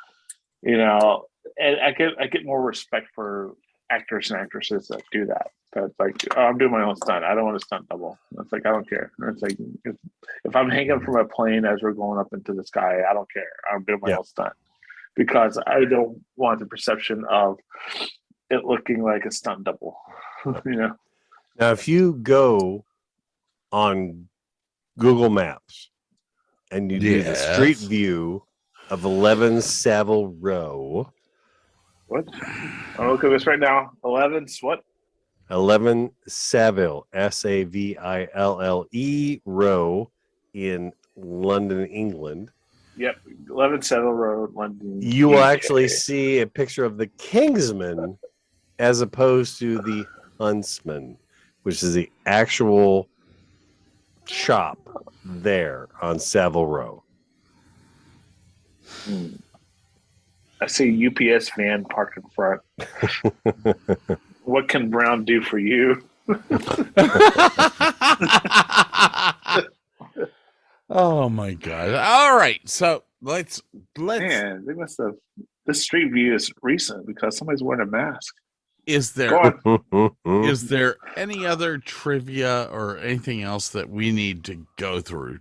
You know, and I get more respect for actors and actresses that do that. That's like, oh, I'm doing my own stunt. I don't want to stunt double. It's like, I don't care. It's like, if I'm hanging from a plane as we're going up into the sky, I don't care. I'm doing my own stunt because I don't want the perception of it looking like a stunt double. You know. Now, if you go on Google Maps and you do the street view of 11 Savile Row. What? I'm looking at this right now. 11's what? 11 Savile, Saville Row in London, England. Yep, 11 Savile Road, London. You will actually see a picture of the Kingsman as opposed to the Huntsman, which is the actual shop there on Savile Row. I see UPS van parked in front. What can Brown do for you? Oh my god! All right, so let's. Man, they must have. This street view is recent because somebody's wearing a mask. Is there any other trivia or anything else that we need to go through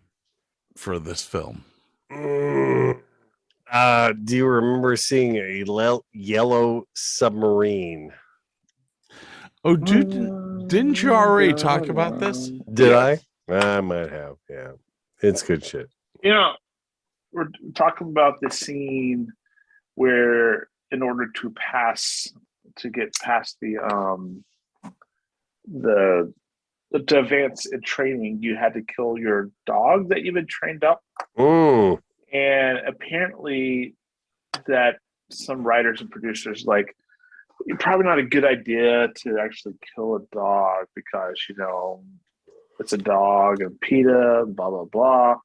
for this film? Do you remember seeing a yellow submarine? Oh, didn't you already talk about this? Did I? I might have. Yeah, it's good shit. You know, we're talking about the scene where, in order to get past the advance in training, you had to kill your dog that you've been trained up. And apparently, that some writers and producers like, probably not a good idea to actually kill a dog because, you know, it's a dog and PETA, blah, blah, blah.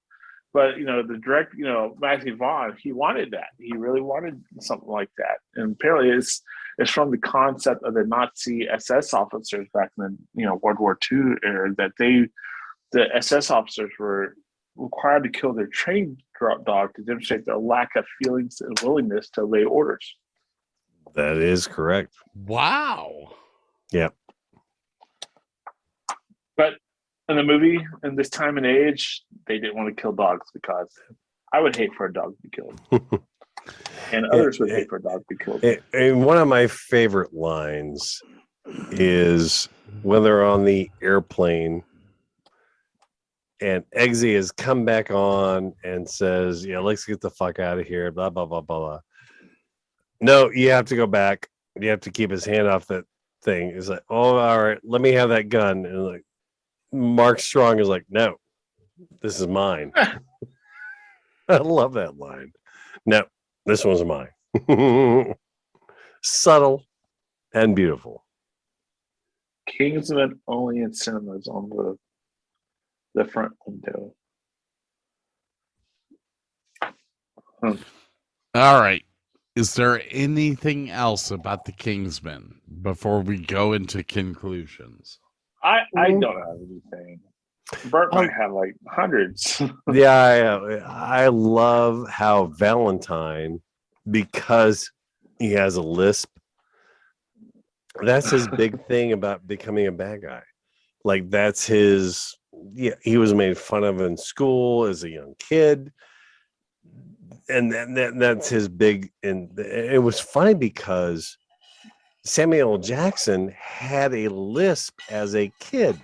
But, you know, the director, you know, Matthew Vaughn, he wanted that. He really wanted something like that. And apparently it's from the concept of the Nazi SS officers back in the, you know, World War II era, that the SS officers were required to kill their trained dog to demonstrate their lack of feelings and willingness to obey orders. That is correct. Wow. Yeah. But in the movie, in this time and age, they didn't want to kill dogs because I would hate for a dog to be killed. And others would hate for a dog to be killed. And one of my favorite lines is when they're on the airplane and Eggsy has come back on and says, yeah, let's get the fuck out of here, blah, blah, blah, blah, blah. No, you have to go back. You have to keep his hand off that thing. It's like, oh, all right, let me have that gun. And like, Mark Strong is like, no, this is mine. I love that line. No, this one's mine. Subtle and beautiful. Kingsman only in cinemas on the front window. All right. Is there anything else about the Kingsman before we go into conclusions? I don't have anything. Bert might have like hundreds. Yeah, I love how Valentine, because he has a lisp, that's his big thing about becoming a bad guy. Like that's his. Yeah, he was made fun of in school as a young kid. And that's his big, and it was funny because Samuel L. Jackson had a lisp as a kid,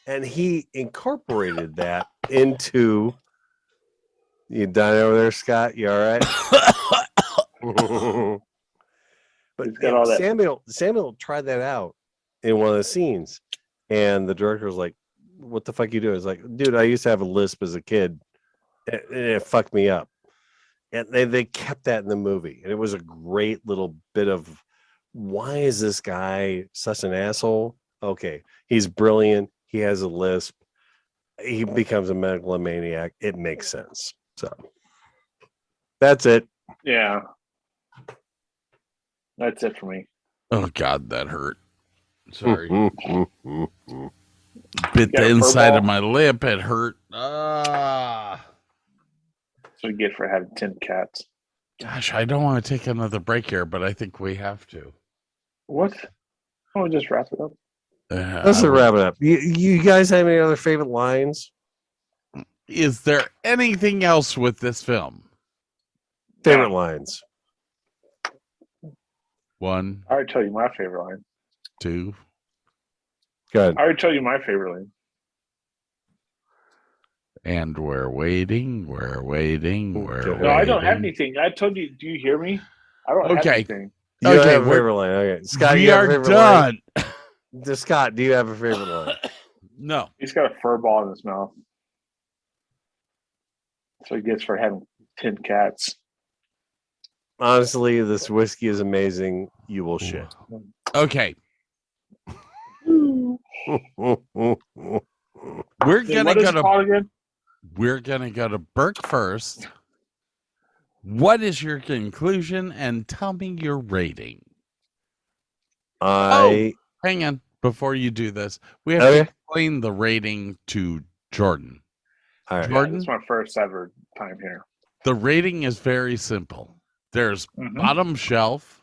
and he incorporated that into You done over there, Scott? You all right? But got all that. Samuel tried that out in one of the scenes, and the director was like, "What the fuck you doing?" It's like, dude, I used to have a lisp as a kid, and it fucked me up. And they kept that in the movie, and it was a great little bit of why is this guy such an asshole? Okay, he's brilliant. He has a lisp. He becomes a megalomaniac. It makes sense. So that's it. Yeah. That's it for me. Oh God, that hurt. Sorry. Bit the inside of my lip. It hurt. Ah. That's what you get for having 10 cats. Gosh, I don't want to take another break here, but I think we have to. What? Oh, just wrap it up. Let's wrap it up. You guys have any other favorite lines? Is there anything else with this film? Favorite lines. 1. I already told you my favorite line. 2. Good. I already told you my favorite line. And we're waiting. No, I don't have anything. I told you. Do you hear me? I don't have anything. You don't have a favorite line. Okay, Scott, we are done. Scott, do you have a favorite line? No. He's got a fur ball in his mouth. That's what he gets for having 10 cats. Honestly, this whiskey is amazing. You will shit. Okay. We're gonna go to Burke first. What is your conclusion? And tell me your rating. Hang on. Before you do this, we have to explain the rating to Jordan. All right. Jordan, this is my first ever time here. The rating is very simple. There's bottom shelf,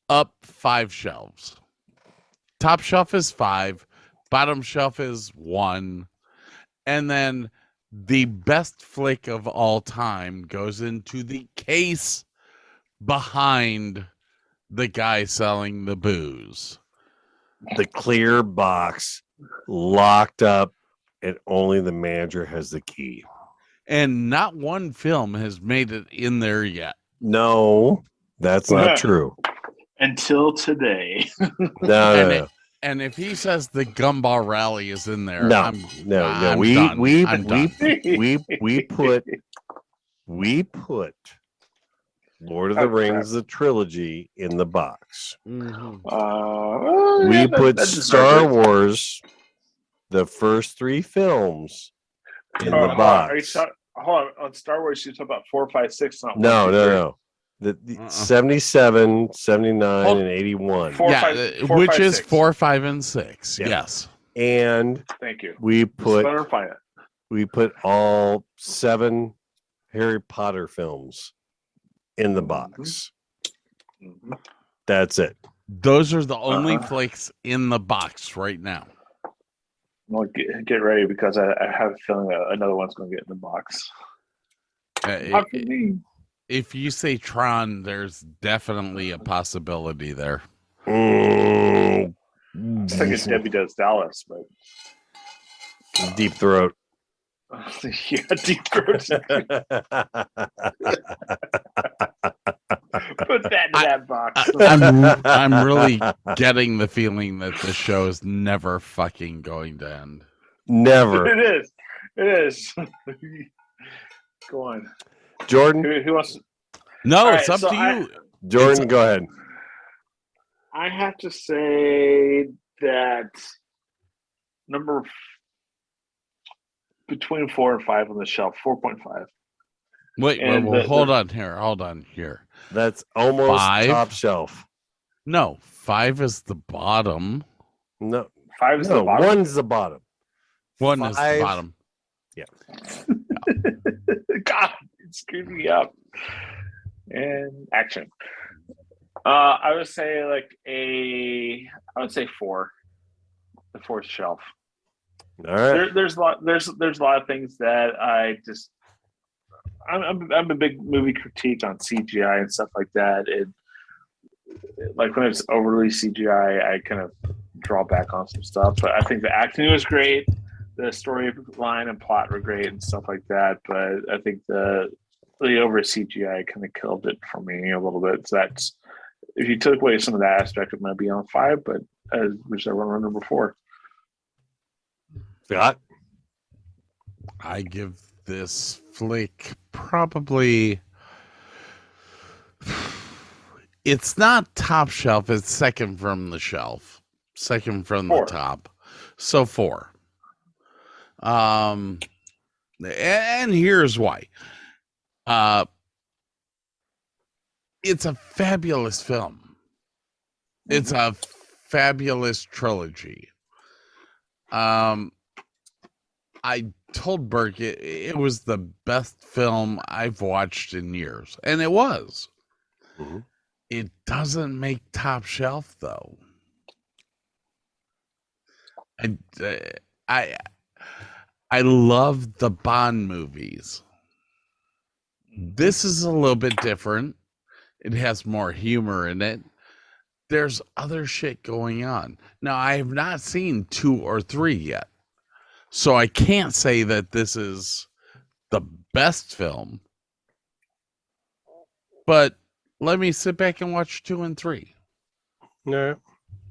up 5 shelves. Top shelf is 5, bottom shelf is 1, and then the best flick of all time goes into the case behind the guy selling the booze. The clear box, locked up, and only the manager has the key. And not one film has made it in there yet. No, that's not true. Until today. No. And if he says the Gumball Rally is in there, no. We put Lord of the Rings, the trilogy, in the box. Mm-hmm. We put Star Wars, the first 3 films, in the box. Hold on Star Wars, you talk about 4, 5, 6, not 1, No. 2, 3. The 77, 79, and 81. Which is 4, 5, and 6. Yeah. Yes. And thank you. We put all 7 Harry Potter films in the box. Mm-hmm. That's it. Those are the only flicks in the box right now. Well, get ready because I have a feeling that another one's going to get in the box. If you say Tron, there's definitely a possibility there. I think it's Debbie Does Dallas, but Deep Throat. Yeah, Deep Throat. Put that in that box. I'm really getting the feeling that the show is never fucking going to end. Never. It is. Go on. Jordan? Who wants to... No, it's up to you. Jordan, go ahead. I have to say that between 4 and 5 on the shelf, 4.5. Wait, hold on here. That's almost 5? Top shelf. No, 5 is the bottom. No, 5 is the bottom. 1's the bottom. 1 is the bottom. Yeah. God, it screwed me up. And action. I would say I would say 4. The 4th shelf. All right. There's a lot of things that I'm a big movie critique on CGI and stuff like that. Like when it's overly CGI, I kind of draw back on some stuff. But I think the acting was great. storyline and plot were great and stuff like that, but I think the over CGI kind of killed it for me a little bit. So that's, if you took away some of that aspect, it might be on 5, but as whichever one number 4. Scott? I give this flick probably, it's not top shelf, it's second from the shelf. Second from 4. the top. So 4. And here's why. It's a fabulous film. It's a fabulous trilogy. I told Burke it was the best film I've watched in years, and it was. Mm-hmm. It doesn't make top shelf though. I love the Bond movies. This is a little bit different. It has more humor in it. There's other shit going on. Now, I have not seen 2 or 3 yet. So I can't say that this is the best film. But let me sit back and watch 2 and 3. No.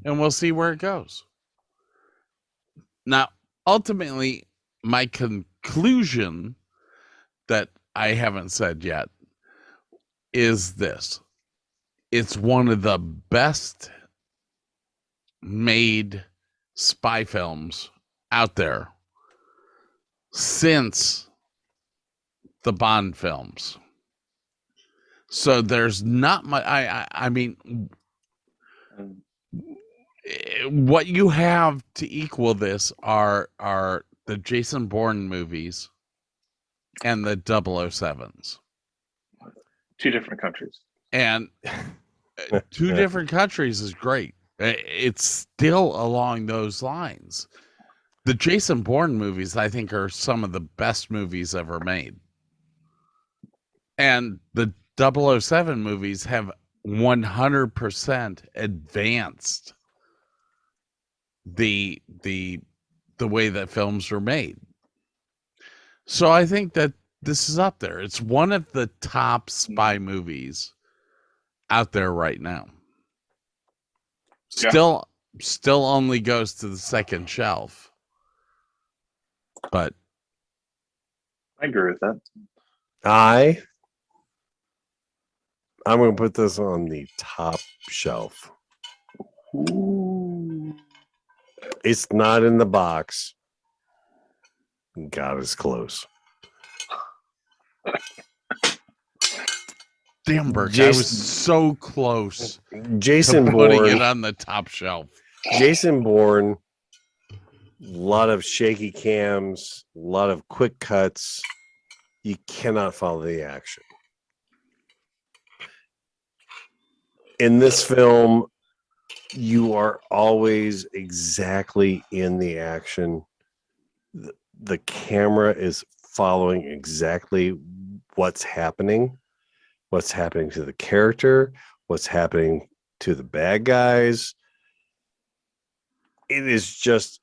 And we'll see where it goes. Now, ultimately, my conclusion that I haven't said yet is this. It's one of the best made spy films out there since the Bond films. So there's not much. I mean, what you have to equal this are the Jason Bourne movies and the 007s. 2 different countries. And 2 different countries is great. It's still along those lines. The Jason Bourne movies, I think, are some of the best movies ever made. And the 007 movies have 100% advanced the way that films are made. So I think that this is up there. It's one of the top spy movies out there right now. Still only goes to the second shelf. But I agree with that. I'm going to put this on the top shelf. Ooh. It's not in the box. God is close. Damn, Burke, I was so close. Jason to Bourne, putting it on the top shelf. Jason Bourne, a lot of shaky cams, a lot of quick cuts. You cannot follow the action. In this film, you are always exactly in the action. The camera is following exactly what's happening to the character, what's happening to the bad guys. It is just,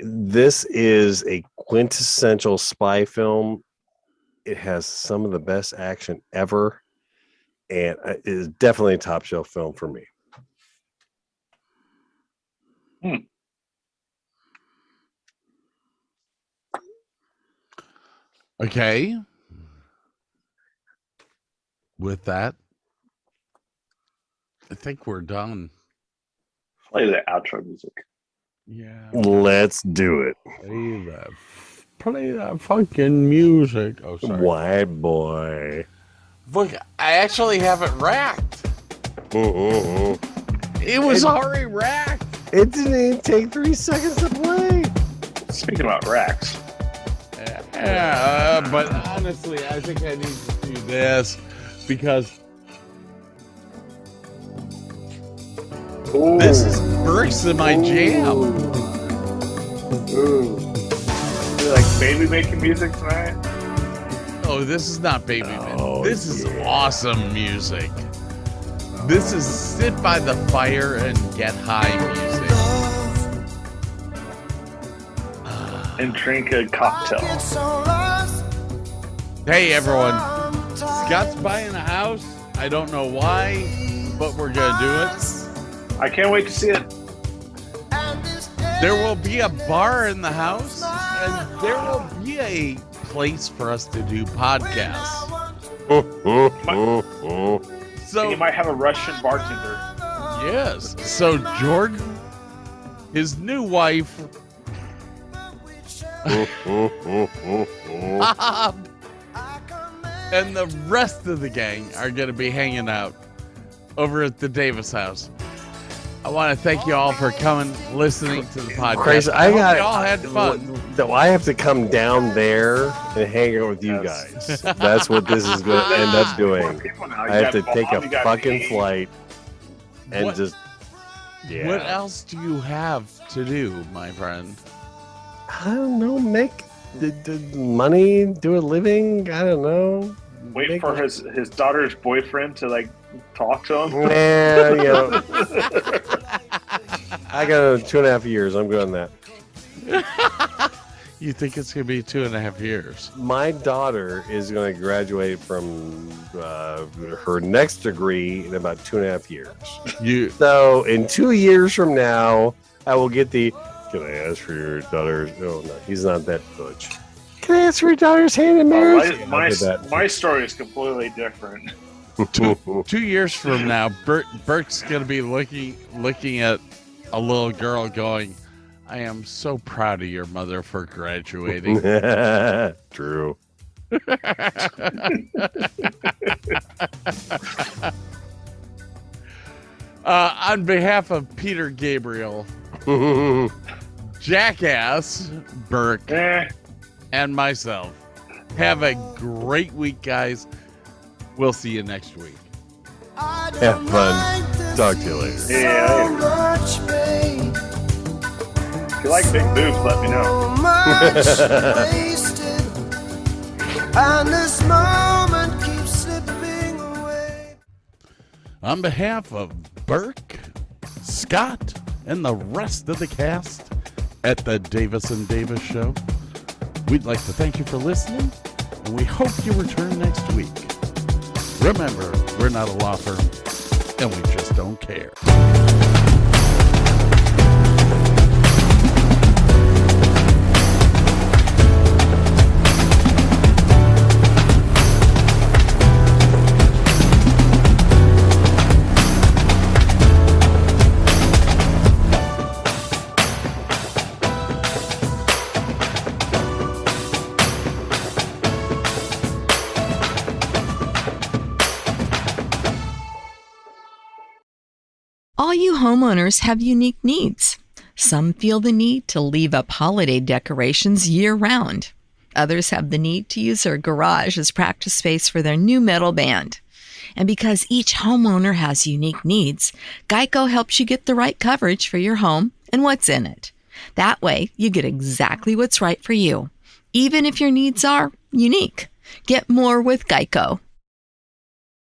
this is a quintessential spy film. It has some of the best action ever, and it is definitely a top shelf film for me. Okay. With that, I think we're done. Play the outro music. Yeah. Let's do it. Play that fucking music. Oh, sorry. White boy. Look, I actually have it racked. It was already racked. It didn't even take 3 seconds to play. Speaking about racks. Yeah, but honestly, I think I need to do this because this is Burke's in my jam. Ooh. You like baby making music tonight? Oh, this is not baby making. This is awesome music. This is sit by the fire and get high music. and drink a cocktail. Hey everyone, Scott's buying a house. I don't know why, but we're gonna do it. I can't wait to see it. There will be a bar in the house, and there will be a place for us to do podcasts. So you might have a Russian bartender. Yes. So Jordan, his new wife, and the rest of the gang are going to be hanging out over at the Davis house. I want to thank you all for coming, listening to the podcast. Chris, I hope you all had fun. I have to come down there and hang out with you guys. That's what this is going to end up doing. I have to take a fucking flight and What yeah. else do you have to do, my friend? I don't know, make the money, do a living. I don't know. Wait for his daughter's boyfriend to like talk to him. Yeah, you know. I got 2.5 years. I'm good on that. You think it's going to be 2.5 years? My daughter is going to graduate from her next degree in about 2.5 years. So in 2 years from now, I will get the. Can I ask for your daughter's? Oh no, he's not that butch. Can I ask for your daughter's hand in marriage? My story is completely different. 2 years from now, Burke's going to be looking at a little girl going, I am so proud of your mother for graduating. True. On behalf of Peter Gabriel, Jackass, Burke, and myself, have a great week, guys. We'll see you next week. Have fun. Talk to you later. Yeah. If you like big boobs, let me know. And this moment keeps slipping away. On behalf of Burke, Scott, and the rest of the cast at the Davis and Davis Show, we'd like to thank you for listening, and we hope you return next week. Remember, we're not a law firm, and we just don't care. All you homeowners have unique needs. Some feel the need to leave up holiday decorations year-round. Others have the need to use their garage as practice space for their new metal band. And because each homeowner has unique needs, Geico helps you get the right coverage for your home and what's in it. That way, you get exactly what's right for you, even if your needs are unique. Get more with Geico.